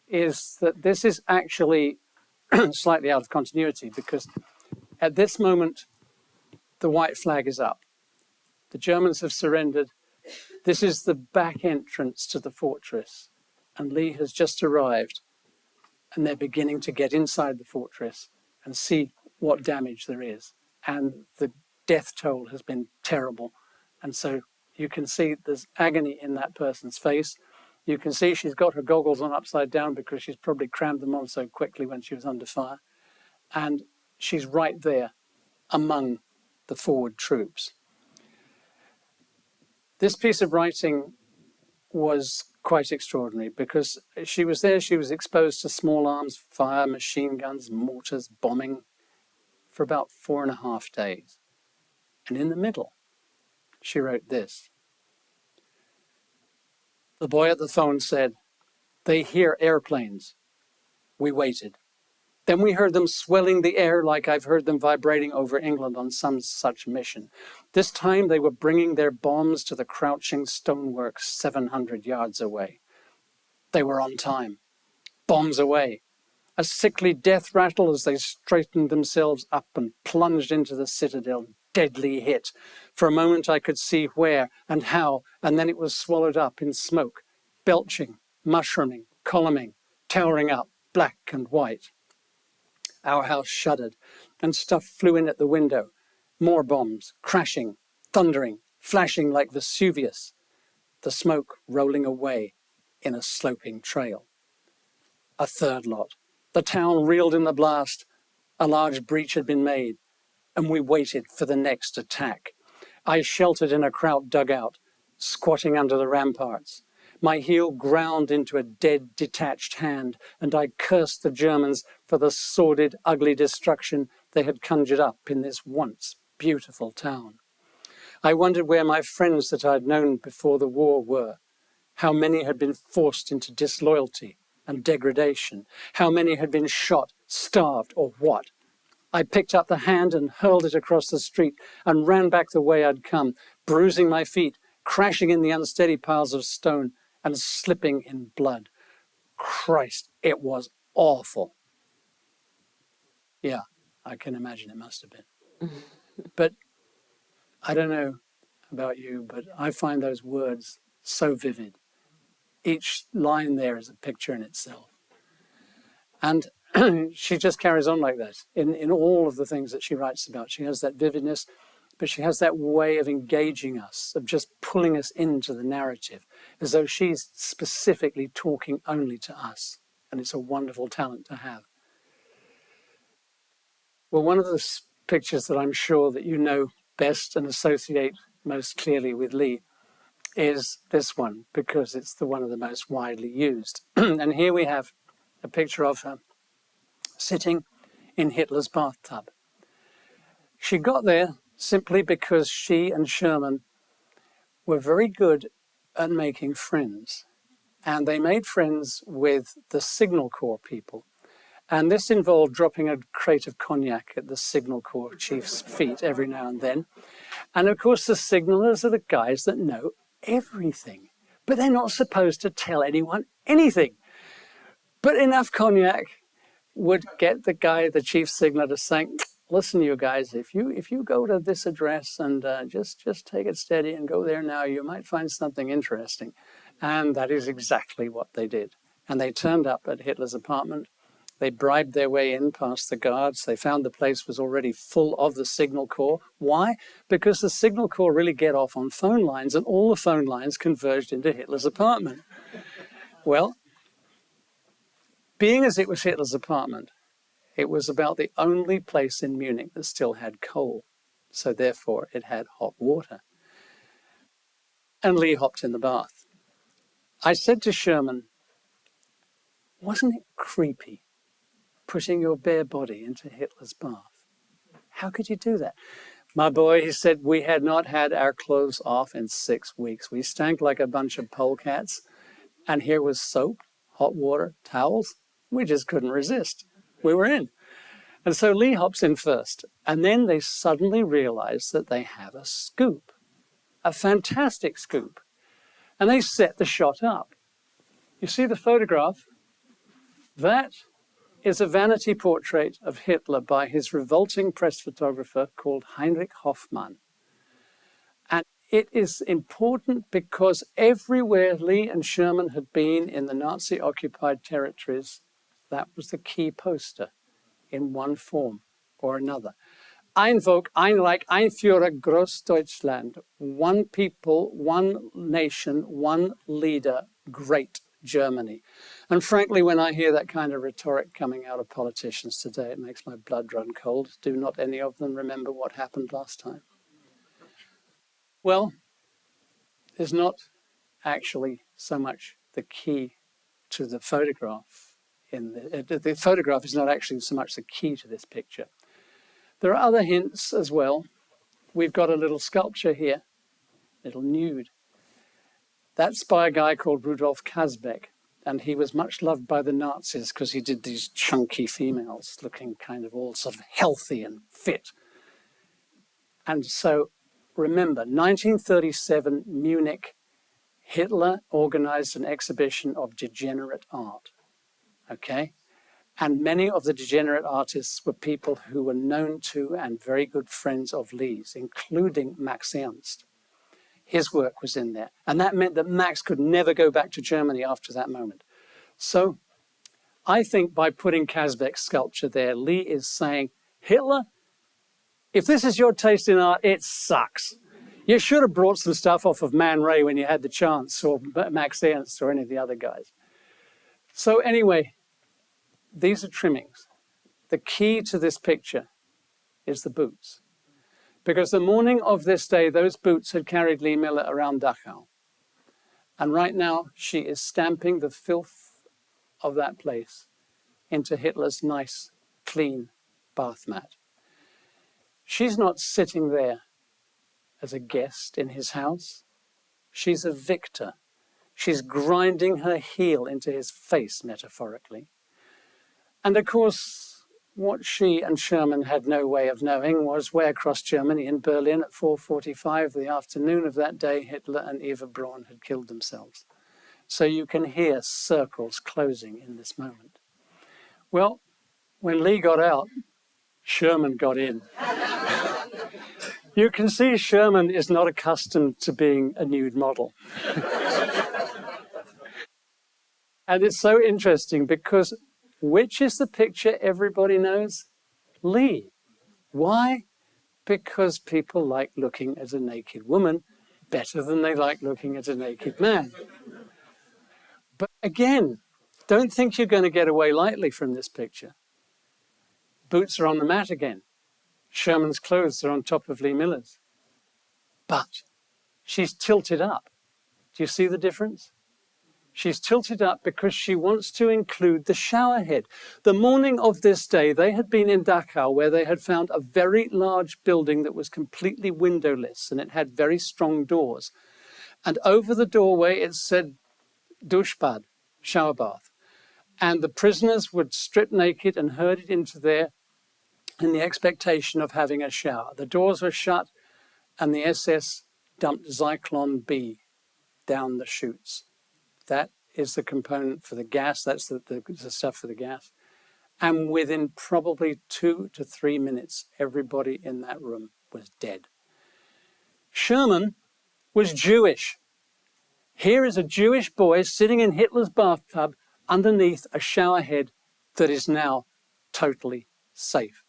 is that this is actually slightly out of continuity, because at this moment, the white flag is up. The Germans have surrendered. This is the back entrance to the fortress, and Lee has just arrived, and they're beginning to get inside the fortress and see what damage there is. And the death toll has been terrible. And so you can see there's agony in that person's face. You can see she's got her goggles on upside down because she's probably crammed them on so quickly when she was under fire. And she's right there among the forward troops. This piece of writing was quite extraordinary because she was there, she was exposed to small arms, fire, machine guns, mortars, bombing for about 4.5 days. And in the middle, she wrote this. The boy at the phone said, "They hear airplanes." We waited. Then we heard them swelling the air like I've heard them vibrating over England on some such mission. This time they were bringing their bombs to the crouching stonework 700 yards away. They were on time. Bombs away. A sickly death rattle as they straightened themselves up and plunged into the citadel. Deadly hit. For a moment I could see where and how, and then it was swallowed up in smoke, belching, mushrooming, columning, towering up, black and white. Our house shuddered, and stuff flew in at the window. More bombs, crashing, thundering, flashing like Vesuvius. The smoke rolling away in a sloping trail. A third lot. The town reeled in the blast. A large breach had been made, and we waited for the next attack. I sheltered in a kraut dugout, squatting under the ramparts. My heel ground into a dead, detached hand, and I cursed the Germans for the sordid, ugly destruction they had conjured up in this once beautiful town. I wondered where my friends that I'd known before the war were, how many had been forced into disloyalty and degradation, how many had been shot, starved, or what. I picked up the hand and hurled it across the street and ran back the way I'd come, bruising my feet, crashing in the unsteady piles of stone, and slipping in blood. Christ, it was awful. Yeah, I can imagine it must have been. But I don't know about you, but I find those words so vivid. Each line there is a picture in itself. And she just carries on like that in all of the things that she writes about. She has that vividness, but she has that way of engaging us, of just pulling us into the narrative, as though she's specifically talking only to us. And it's a wonderful talent to have. Well, one of the pictures that I'm sure that you know best and associate most clearly with Lee is this one, because it's the one of the most widely used. And here we have a picture of her sitting in Hitler's bathtub. She got there simply because she and Sherman were very good at making friends. And they made friends with the Signal Corps people. And this involved dropping a crate of cognac at the Signal Corps chief's feet every now and then. And of course, the signalers are the guys that know everything. But they're not supposed to tell anyone anything. But enough cognac would get the chief signaler to say, listen, you guys, if you go to this address and just take it steady and go there now, you might find something interesting. And that is exactly what they did. And they turned up at Hitler's apartment. They bribed their way in past the guards. They found the place was already full of the Signal Corps. Why? Because the Signal Corps really get off on phone lines, and all the phone lines converged into Hitler's apartment. Well, being as it was Hitler's apartment, it was about the only place in Munich that still had coal. So therefore, it had hot water. And Lee hopped in the bath. I said to Sherman, wasn't it creepy putting your bare body into Hitler's bath? How could you do that? My boy, he said, we had not had our clothes off in 6 weeks. We stank like a bunch of polecats. And here was soap, hot water, towels. We just couldn't resist. We were in. And so Lee hops in first. And then they suddenly realize that they have a scoop, a fantastic scoop. And they set the shot up. You see the photograph? That is a vanity portrait of Hitler by his revolting press photographer called Heinrich Hoffmann. And it is important because everywhere Lee and Sherman had been in the Nazi-occupied territories, that was the key poster in one form or another. Ein Volk, ein Reich, ein Führer, Großdeutschland. One people, one nation, one leader, great Germany. And frankly, when I hear that kind of rhetoric coming out of politicians today, it makes my blood run cold. Do not any of them remember what happened last time? Well, there's not actually so much the key to the photograph. The photograph is not actually so much the key to this picture. There are other hints as well. We've got a little sculpture here, little nude. That's by a guy called Rudolf Kasbeck, and he was much loved by the Nazis because he did these chunky females looking kind of all sort of healthy and fit. And so remember, 1937, Munich, Hitler organized an exhibition of degenerate art, okay? And many of the degenerate artists were people who were known to and very good friends of Lee's, including Max Ernst. His work was in there. And that meant that Max could never go back to Germany after that moment. So I think by putting Kasbeck's sculpture there, Lee is saying, Hitler, if this is your taste in art, it sucks. You should have brought some stuff off of Man Ray when you had the chance, or Max Ernst, or any of the other guys. So anyway, these are trimmings. The key to this picture is the boots. Because the morning of this day, those boots had carried Lee Miller around Dachau. And right now, she is stamping the filth of that place into Hitler's nice, clean bath mat. She's not sitting there as a guest in his house. She's a victor. She's grinding her heel into his face, metaphorically. And of course, what she and Sherman had no way of knowing was where across Germany in Berlin at 4:45 the afternoon of that day, Hitler and Eva Braun had killed themselves. So you can hear circles closing in this moment. Well, when Lee got out, Sherman got in. You can see Sherman is not accustomed to being a nude model. And it's so interesting because which is the picture everybody knows? Lee. Why? Because people like looking at a naked woman better than they like looking at a naked man. But again, don't think you're going to get away lightly from this picture. Boots are on the mat again. Sherman's clothes are on top of Lee Miller's. But she's tilted up. Do you see the difference? She's tilted up because she wants to include the shower head. The morning of this day, they had been in Dachau where they had found a very large building that was completely windowless and it had very strong doors. And over the doorway, it said Duschbad, shower bath. And the prisoners would strip naked and herded into there in the expectation of having a shower. The doors were shut and the SS dumped Zyklon B down the chutes. That is the component for the gas. That's the stuff for the gas. And within probably 2 to 3 minutes, everybody in that room was dead. Sherman was Jewish. Here is a Jewish boy sitting in Hitler's bathtub underneath a shower head that is now totally safe.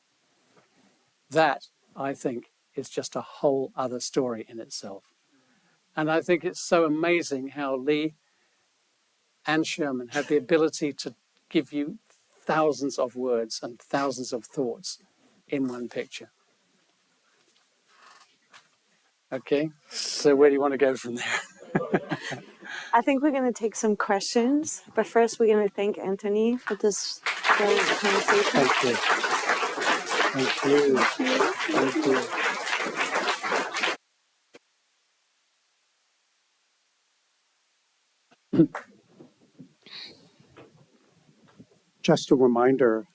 That, I think, is just a whole other story in itself. And I think it's so amazing how Lee and Sherman had the ability to give you thousands of words and thousands of thoughts in one picture. Okay, so where do you want to go from there?
I think we're going to take some questions, but first we're going to thank Antony for this great conversation.
Thank you. Thank you. Thank you.
Just a reminder,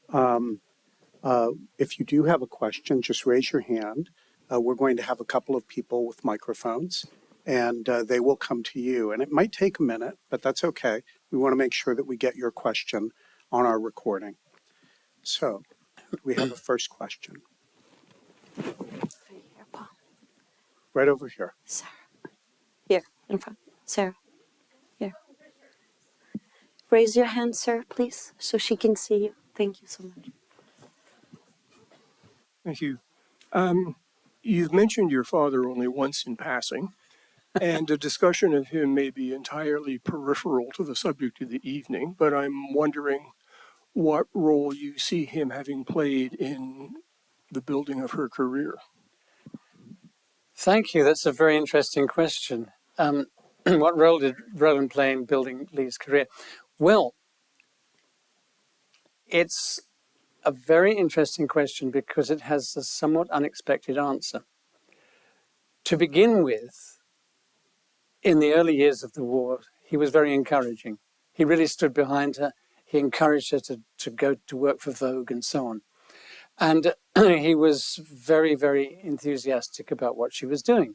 if you do have a question, just raise your hand. We're going to have a couple of people with microphones, and they will come to you. And it might take a minute, but that's okay. We want to make sure that we get your question on our recording. So we have a first question
Here, Paul.
right over here.
Sarah. Here, in front. Sarah. Here. Raise your hand, sir, please, so she can see you. Thank you so much.
Thank you. You've mentioned your father only once in passing, and a discussion of him may be entirely peripheral to the subject of the evening, but I'm wondering what role you see him having played in the building of her career.
Thank you. That's a very interesting question. What role did Roland play in building Lee's career? Well, it's a very interesting question because it has a somewhat unexpected answer. To begin with, in the early years of the war, he was very encouraging. He really stood behind her. He encouraged her to go to work for Vogue and so on. And he was very, very enthusiastic about what she was doing.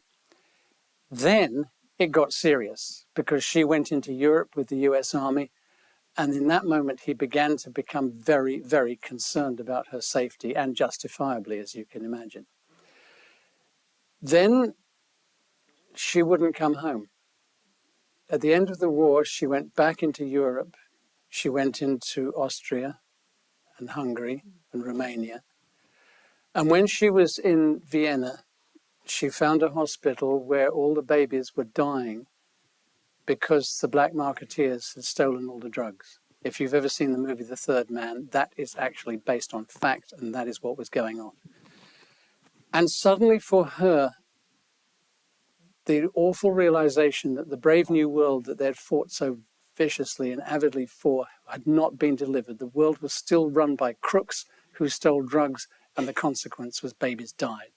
Then it got serious because she went into Europe with the US Army. And in that moment, he began to become very, very concerned about her safety, and justifiably, as you can imagine. Then she wouldn't come home. At the end of the war, she went back into Europe. She went into Austria and Hungary and Romania. And when she was in Vienna, she found a hospital where all the babies were dying because the black marketeers had stolen all the drugs. If you've ever seen the movie The Third Man, that is actually based on fact, and that is what was going on. And suddenly for her, the awful realization that the brave new world that they'd fought so viciously and avidly for had not been delivered. The world was still run by crooks who stole drugs, and the consequence was babies died.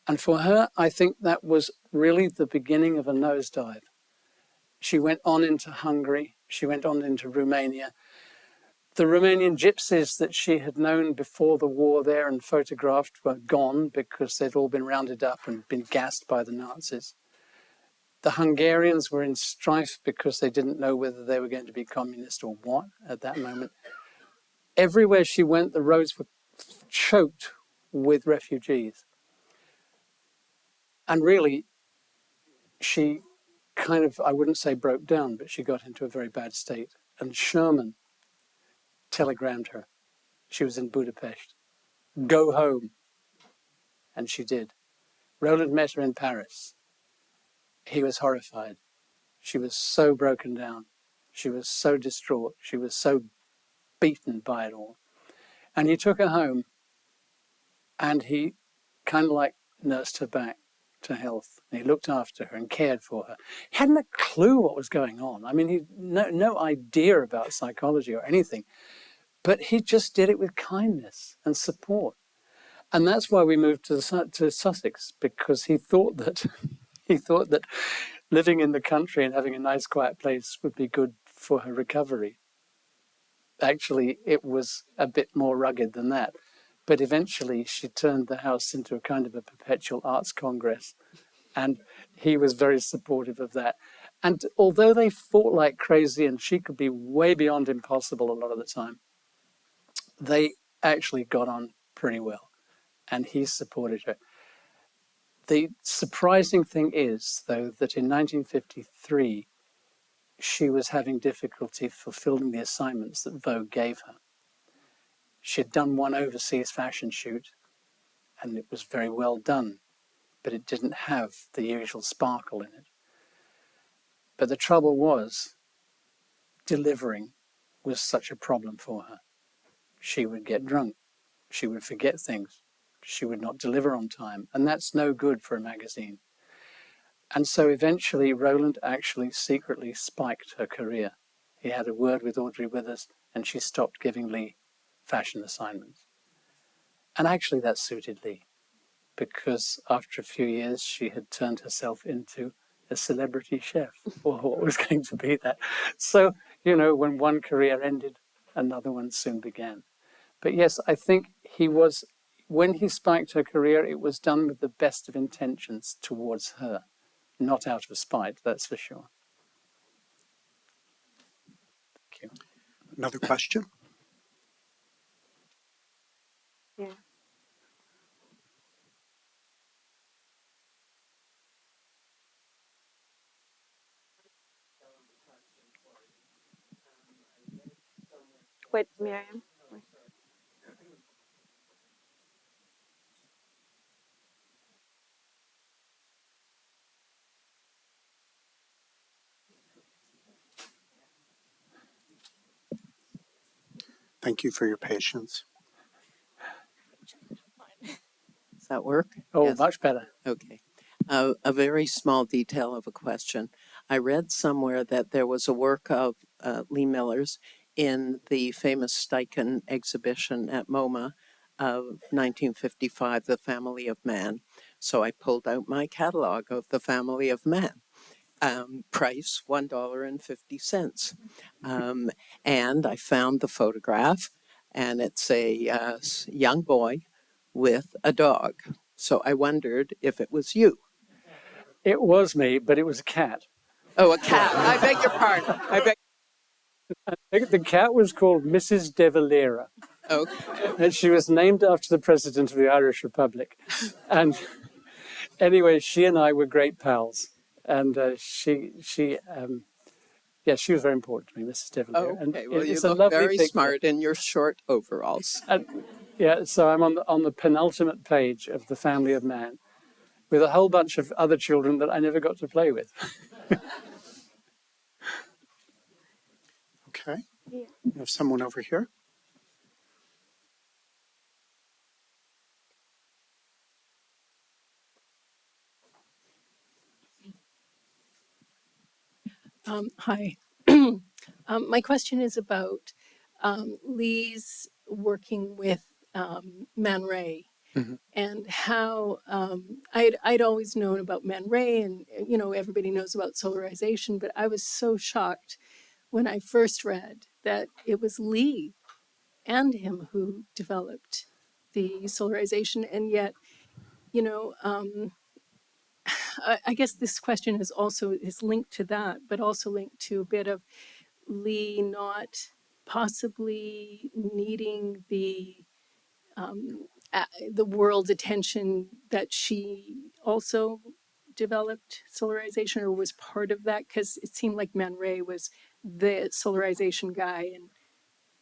And for her, I think that was really the beginning of a nosedive. She went on into Hungary. She went on into Romania. The Romanian gypsies that she had known before the war there and photographed were gone because they'd all been rounded up and been gassed by the Nazis. The Hungarians were in strife because they didn't know whether they were going to be communist or what at that moment. Everywhere she went, the roads were choked with refugees. And really, she kind of, I wouldn't say broke down, but she got into a very bad state. And Sherman telegrammed her. She was in Budapest. Go home. And she did. Roland met her in Paris. He was horrified. She was so broken down. She was so distraught. She was so beaten by it all. And he took her home and he kind of like nursed her back to health. And he looked after her and cared for her. He hadn't a clue what was going on. I mean, he no idea about psychology or anything, but he just did it with kindness and support. And that's why we moved to Sussex, because he thought that living in the country and having a nice quiet place would be good for her recovery. Actually, it was a bit more rugged than that. But eventually she turned the house into a kind of a perpetual arts congress. And he was very supportive of that. And although they fought like crazy and she could be way beyond impossible a lot of the time, they actually got on pretty well. And he supported her. The surprising thing is, though, that in 1953, she was having difficulty fulfilling the assignments that Vogue gave her. She had done one overseas fashion shoot, and it was very well done, but it didn't have the usual sparkle in it. But the trouble was, delivering was such a problem for her. She would get drunk. She would forget things. She would not deliver on time, and that's no good for a magazine. And so eventually Roland actually secretly spiked her career. He had a word with Audrey Withers, and she stopped giving Lee fashion assignments. And actually that suited Lee, because after a few years she had turned herself into a celebrity chef, or what was going to be that. So, when one career ended, another one soon began. But yes, I think he was, when he spiked her career, it was done with the best of intentions towards her, not out of spite, that's for sure. Thank you.
Another question?
Yeah. Wait, Miriam.
Thank you for your patience.
Does that work?
Oh,
Yes.
much better.
Okay. A very small detail of a question. I read somewhere that there was a work of Lee Miller's in the famous Steichen exhibition at MoMA of 1955, The Family of Man. So I pulled out my catalog of The Family of Man. Price $1.50. And I found the photograph, and it's a young boy with a dog. So I wondered if it was you.
It was me, but it was a cat.
Oh, a cat. I beg your pardon.
The cat was called Mrs. De Valera,
Okay.
and she was named after the President of the Irish Republic. And anyway, she and I were great pals. And she was very important to me, Mrs. De Valera. And
Okay. Well, you
it's a
look
lovely
very
picture.
smart in your short overalls.
And yeah, so I'm on the penultimate page of The Family of Man with a whole bunch of other children that I never got to play with.
Okay.
Yeah.
We have someone over here.
Hi. My question is about Lee's working with Man Ray
Mhm.
and how I'd always known about Man Ray, and everybody knows about solarization, but I was so shocked when I first read that it was Lee and him who developed the solarization, and yet you know. I guess this question is linked to that, but also linked to a bit of Lee not possibly needing the world's attention that she also developed solarization or was part of that, because it seemed like Man Ray was the solarization guy, and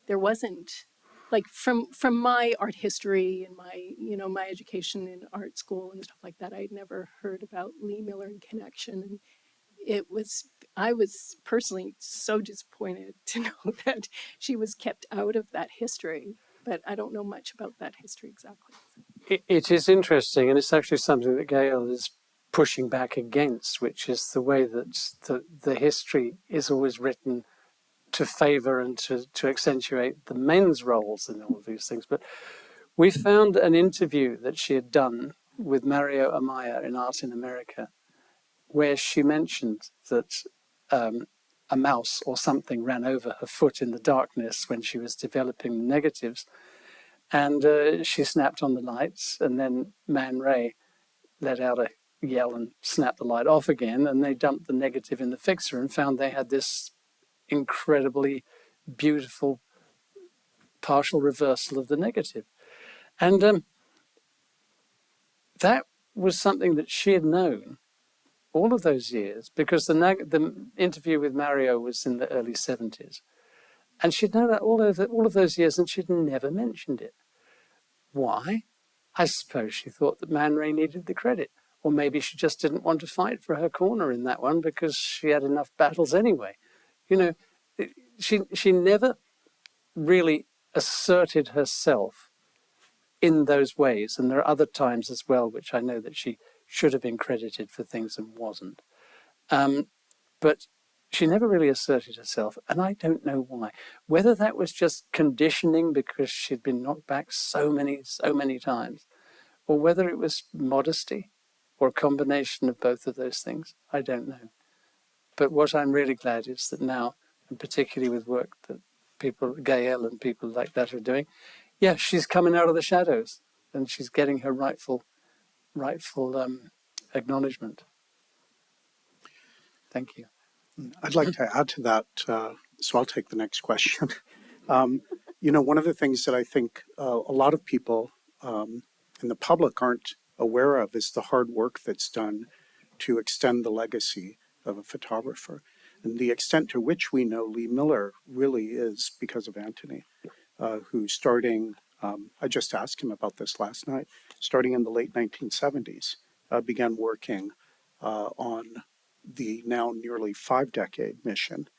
there wasn't, like, from my art history and my education in art school and stuff like that, I'd never heard about Lee Miller in connection, and I was personally so disappointed to know that she was kept out of that history, but I don't know much about that history exactly.
It is interesting, and it's actually something that Gaëlle is pushing back against, which is the way that the history is always written to favor and to accentuate the men's roles in all of these things. But we found an interview that she had done with Mario Amaya in Art in America, where she mentioned that a mouse or something ran over her foot in the darkness when she was developing the negatives. And she snapped on the lights, and then Man Ray let out a yell and snapped the light off again, and they dumped the negative in the fixer and found they had this incredibly beautiful partial reversal of the negative. And that was something that she had known all of those years, because the interview with Mario was in the early 70s. And she'd known that all of those years, and she'd never mentioned it. Why? I suppose she thought that Man Ray needed the credit. Or maybe she just didn't want to fight for her corner in that one because she had enough battles anyway. You know, she never really asserted herself in those ways. And there are other times as well, which I know that she should have been credited for things and wasn't. But she never really asserted herself, and I don't know why. Whether that was just conditioning because she'd been knocked back so many times, or whether it was modesty, or a combination of both of those things, I don't know. But what I'm really glad is that now, and particularly with work that people, Gaëlle and people like that are doing. Yeah, she's coming out of the shadows and she's getting her rightful acknowledgement. Thank you.
I'd like to add to that, so I'll take the next question. One of the things that I think a lot of people in the public aren't aware of is the hard work that's done to extend the legacy of a photographer. And the extent to which we know Lee Miller really is because of Antony, who starting, I just asked him about this last night, starting in the late 1970s, began working on the now nearly 5-decade mission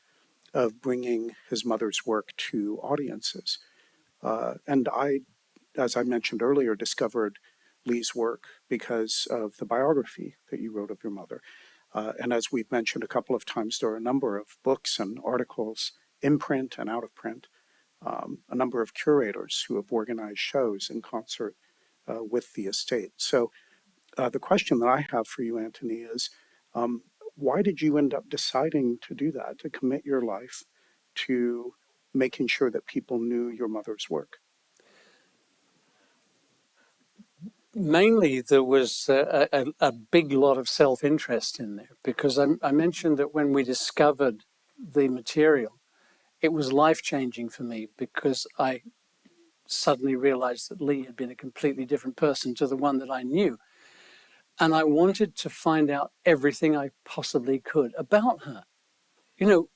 of bringing his mother's work to audiences. And I, as I mentioned earlier, discovered Lee's work because of the biography that you wrote of your mother. And as we've mentioned a couple of times, there are a number of books and articles in print and out of print, a number of curators who have organized shows in concert with the estate. So the question that I have for you, Antony, is why did you end up deciding to do that, to commit your life to making sure that people knew your mother's work?
Mainly, there was a big lot of self-interest in there because I mentioned that when we discovered the material, it was life-changing for me because I suddenly realized that Lee had been a completely different person to the one that I knew. And I wanted to find out everything I possibly could about her.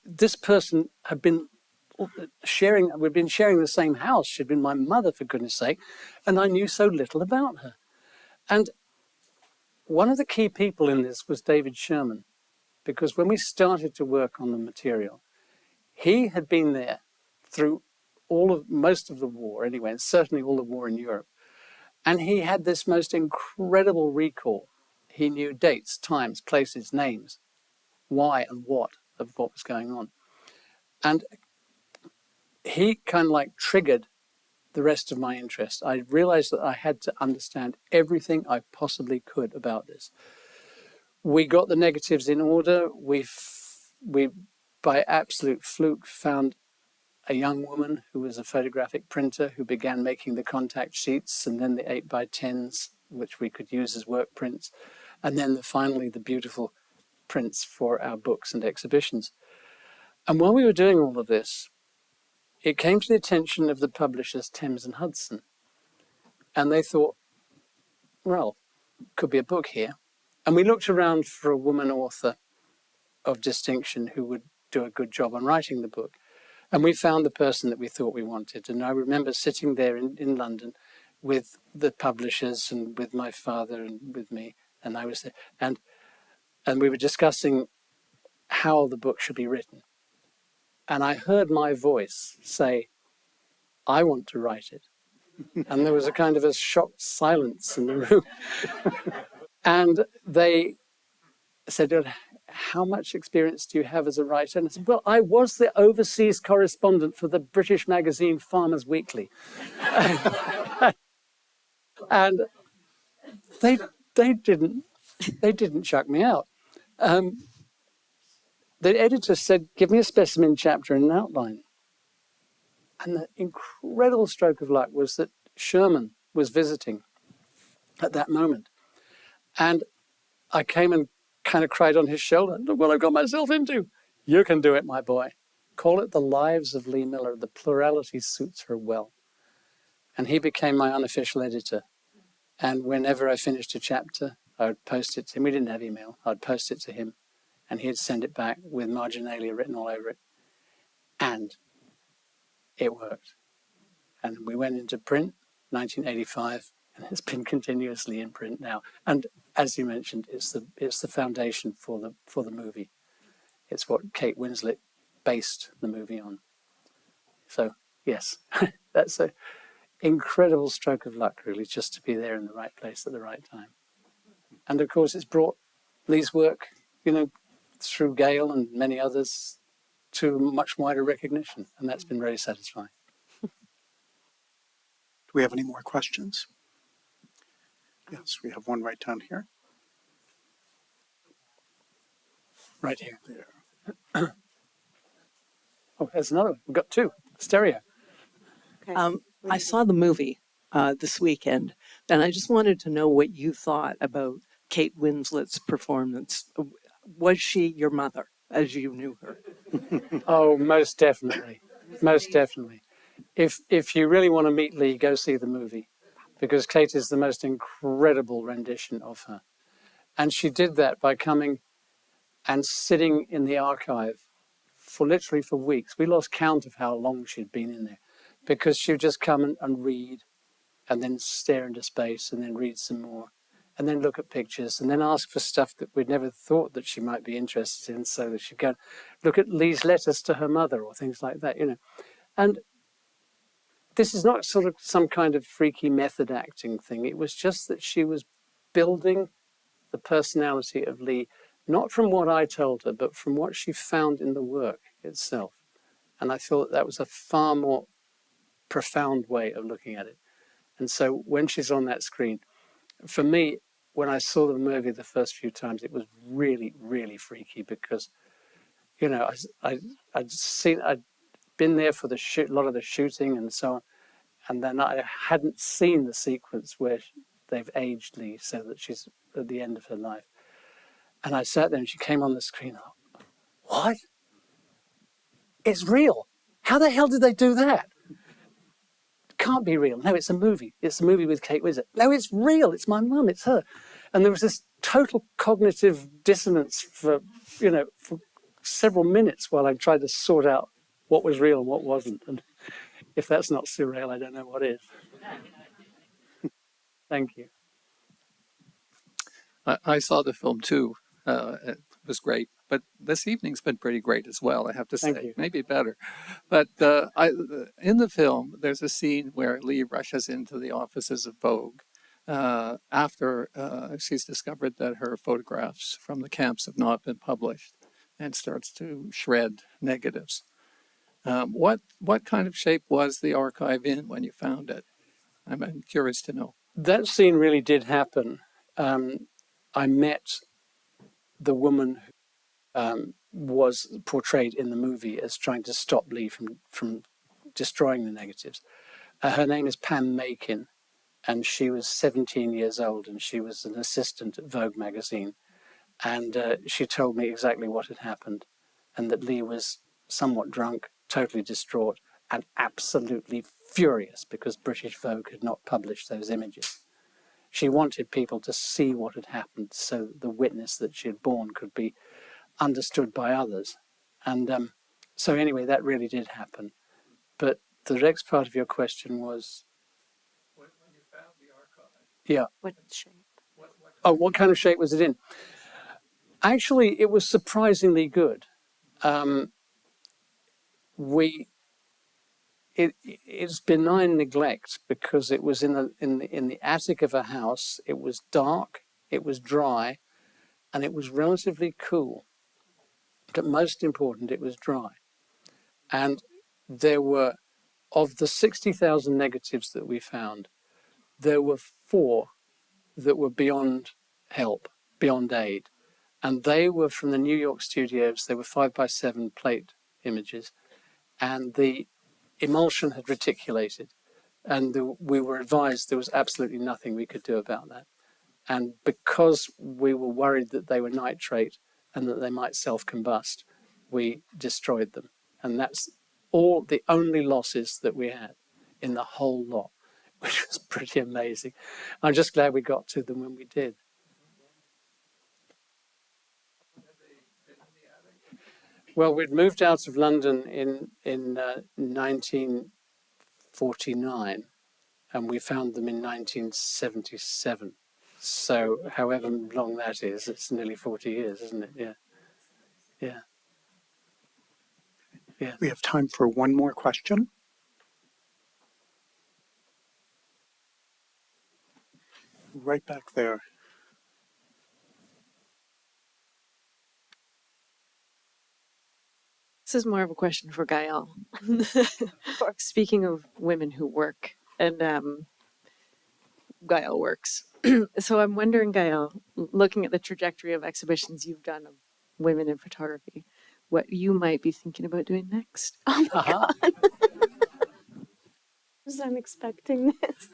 This person had been we'd been sharing the same house. She'd been my mother, for goodness sake, and I knew so little about her. And one of the key people in this was David Sherman, because when we started to work on the material, he had been there through most of the war anyway, and certainly all the war in Europe. And he had this most incredible recall. He knew dates, times, places, names, why and what of what was going on. And he kind of like triggered the rest of my interest. I realized that I had to understand everything I possibly could about this. We got the negatives in order. We, by absolute fluke, found a young woman who was a photographic printer who began making the contact sheets and then the 8x10s, which we could use as work prints, and then finally the beautiful prints for our books and exhibitions. And while we were doing all of this, it came to the attention of the publishers Thames and Hudson. And they thought, well, could be a book here. And we looked around for a woman author of distinction who would do a good job on writing the book. And we found the person that we thought we wanted. And I remember sitting there in London with the publishers and with my father and with me. And I was there. And we were discussing how the book should be written. And I heard my voice say, I want to write it. And there was a kind of a shocked silence in the room. And they said, how much experience do you have as a writer? And I said, well, I was the overseas correspondent for the British magazine Farmers Weekly. And they didn't chuck me out. The editor said, give me a specimen chapter and an outline. And the incredible stroke of luck was that Sherman was visiting at that moment. And I came and kind of cried on his shoulder, look what I've got myself into. You can do it, my boy. Call it The Lives of Lee Miller. The plurality suits her well. And he became my unofficial editor. And whenever I finished a chapter, I would post it to him. We didn't have email. I'd post it to him. And he'd send it back with marginalia written all over it. And it worked. And we went into print, 1985, and it's been continuously in print now. And as you mentioned, it's the foundation for the movie. It's what Kate Winslet based the movie on. So yes, that's an incredible stroke of luck, really, just to be there in the right place at the right time. And of course, it's brought Lee's work, through Gaëlle and many others, to much wider recognition, and that's been very satisfying.
Do we have any more questions? Yes, we have one right down here.
Right here.
There.
Oh, there's another one. We've got two. Stereo.
Okay.
I saw the movie this weekend, and I just wanted to know what you thought about Kate Winslet's performance. Was she your mother as you knew her?
Oh, most definitely. Most definitely. If you really want to meet Lee, go see the movie, because Kate is the most incredible rendition of her. And she did that by coming and sitting in the archive for literally for weeks. We lost count of how long she'd been in there, because she would just come and read, and then stare into space, and then read some more, and then look at pictures, and then ask for stuff that we'd never thought that she might be interested in, so that she'd go look at Lee's letters to her mother or things like that, you know. And this is not sort of some kind of freaky method acting thing. It was just that she was building the personality of Lee, not from what I told her, but from what she found in the work itself. And I thought that was a far more profound way of looking at it. And so when she's on that screen, for me, when I saw the movie the first few times, it was really, really freaky, because, you know, I'd been there for a lot of the shooting and so on, and then I hadn't seen the sequence where they've aged Lee so that she's at the end of her life. And I sat there and she came on the screen. What? It's real. How the hell did they do that? Can't be real. No, it's a movie. It's a movie with Kate Winslet. No, it's real. It's my mum. It's her. And there was this total cognitive dissonance for several minutes while I tried to sort out what was real and what wasn't. And if that's not surreal, I don't know what is. Thank you.
I saw the film too. It was great, but this evening's been pretty great as well, I have to say.
Thank you.
Maybe better. But in the film, there's a scene where Lee rushes into the offices of Vogue after she's discovered that her photographs from the camps have not been published, and starts to shred negatives. What kind of shape was the archive in when you found it? I'm curious to know.
That scene really did happen. I met the woman who was portrayed in the movie as trying to stop Lee from destroying the negatives. Her name is Pam Makin, and she was 17 years old, and she was an assistant at Vogue magazine. And she told me exactly what had happened, and that Lee was somewhat drunk, totally distraught, and absolutely furious because British Vogue had not published those images. She wanted people to see what had happened so that the witness that she had borne could be understood by others. And so anyway, that really did happen. But the next part of your question was... When you found the archive. Yeah.
What shape?
Oh, what kind of shape was it in? Actually, it was surprisingly good. It's benign neglect, because it was in the attic of a house. It was dark, it was dry, and it was relatively cool. But most important, it was dry. And there were, of the 60,000 negatives that we found, there were 4 that were beyond help, beyond aid. And they were from the New York studios. They were 5x7 plate images. And the emulsion had reticulated. And we were advised there was absolutely nothing we could do about that. And because we were worried that they were nitrate and that they might self-combust, we destroyed them. And that's all the only losses that we had in the whole lot, which was pretty amazing. I'm just glad we got to them when we did. Well, we'd moved out of London in 1949, and we found them in 1977. So however long that is, it's nearly 40 years, isn't it? Yeah. Yeah. Yeah.
We have time for one more question. Right back there.
This is more of a question for Gaëlle. Speaking of women who work, and Gaëlle works. So I'm wondering, Gaëlle, looking at the trajectory of exhibitions you've done of women in photography, what you might be thinking about doing next. Oh my God.
I'm expecting this.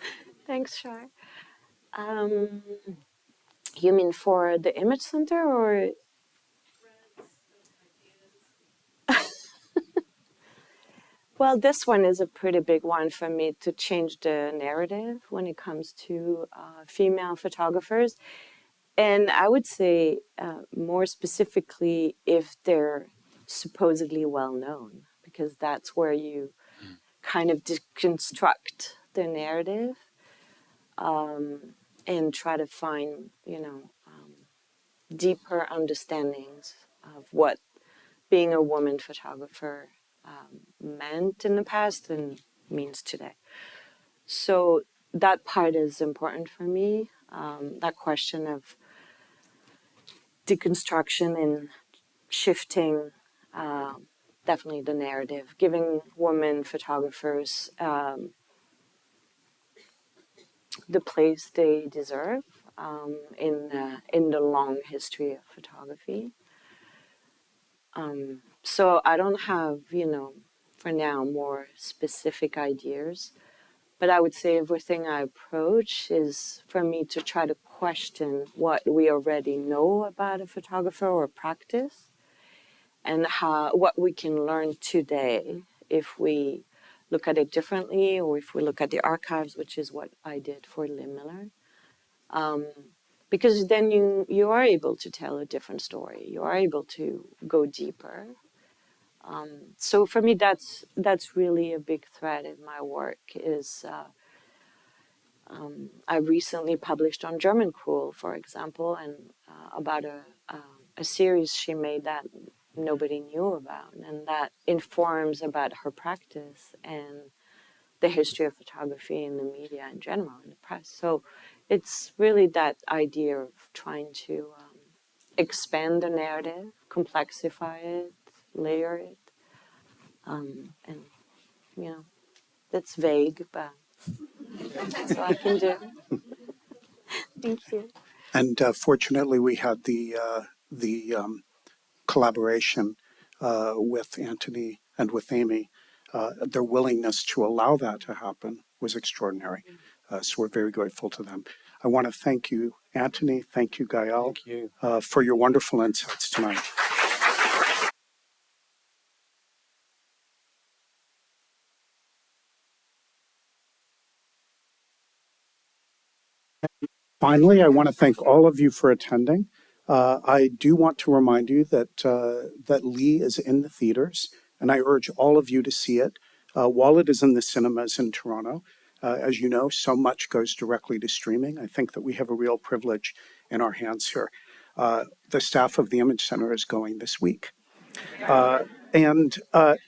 Thanks, Shar. Um, you mean for the Image Center or? Well, this one is a pretty big one for me to change the narrative when it comes to female photographers. And I would say more specifically if they're supposedly well known, because that's where you kind of deconstruct the narrative and try to find, deeper understandings of what being a woman photographer meant in the past and means today. So that part is important for me. That question of deconstruction and shifting definitely the narrative, giving women photographers the place they deserve in the long history of photography. So I don't have, for now, more specific ideas. But I would say everything I approach is for me to try to question what we already know about a photographer or practice and what we can learn today if we look at it differently or if we look at the archives, which is what I did for Lee Miller. Because then you are able to tell a different story. You are able to go deeper. So for me, that's really a big thread in my work. I recently published on German Cruel, for example, and about a series she made that nobody knew about, and that informs about her practice and the history of photography in the media in general, in the press. So it's really that idea of trying to expand the narrative, complexify it, layer it, and that's vague, but that's all I can do. Thank you.
And fortunately, we had the collaboration with Antony and with Amy. Their willingness to allow that to happen was extraordinary. So we're very grateful to them. I want to thank you, Antony. Thank you, Gaëlle,
Thank you.
for your wonderful insights tonight. Finally, I want to thank all of you for attending. I do want to remind you that Lee is in the theaters, and I urge all of you to see it while it is in the cinemas in Toronto. As you know, so much goes directly to streaming. I think that we have a real privilege in our hands here. The staff of the Image Center is going this week. And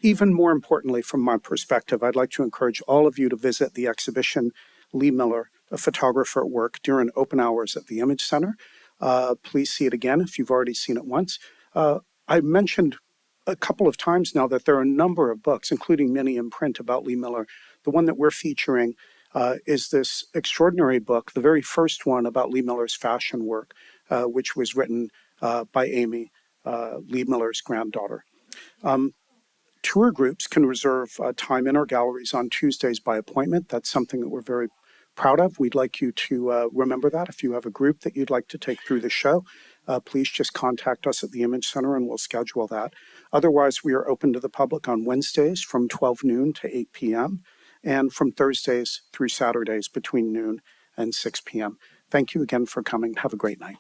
even more importantly, from my perspective, I'd like to encourage all of you to visit the exhibition Lee Miller, a photographer at work, during open hours at the Image Center. Please see it again if you've already seen it once. I mentioned a couple of times now that there are a number of books, including many in print, about Lee Miller. The one that we're featuring is this extraordinary book, the very first one about Lee Miller's fashion work, which was written by Amy, Lee Miller's granddaughter. Tour groups can reserve time in our galleries on Tuesdays by appointment. That's something that we're very proud of. We'd like you to remember that. If you have a group that you'd like to take through the show, please just contact us at the Image Center and we'll schedule that. Otherwise, we are open to the public on Wednesdays from 12 noon to 8 p.m. and from Thursdays through Saturdays between noon and 6 p.m. Thank you again for coming. Have a great night.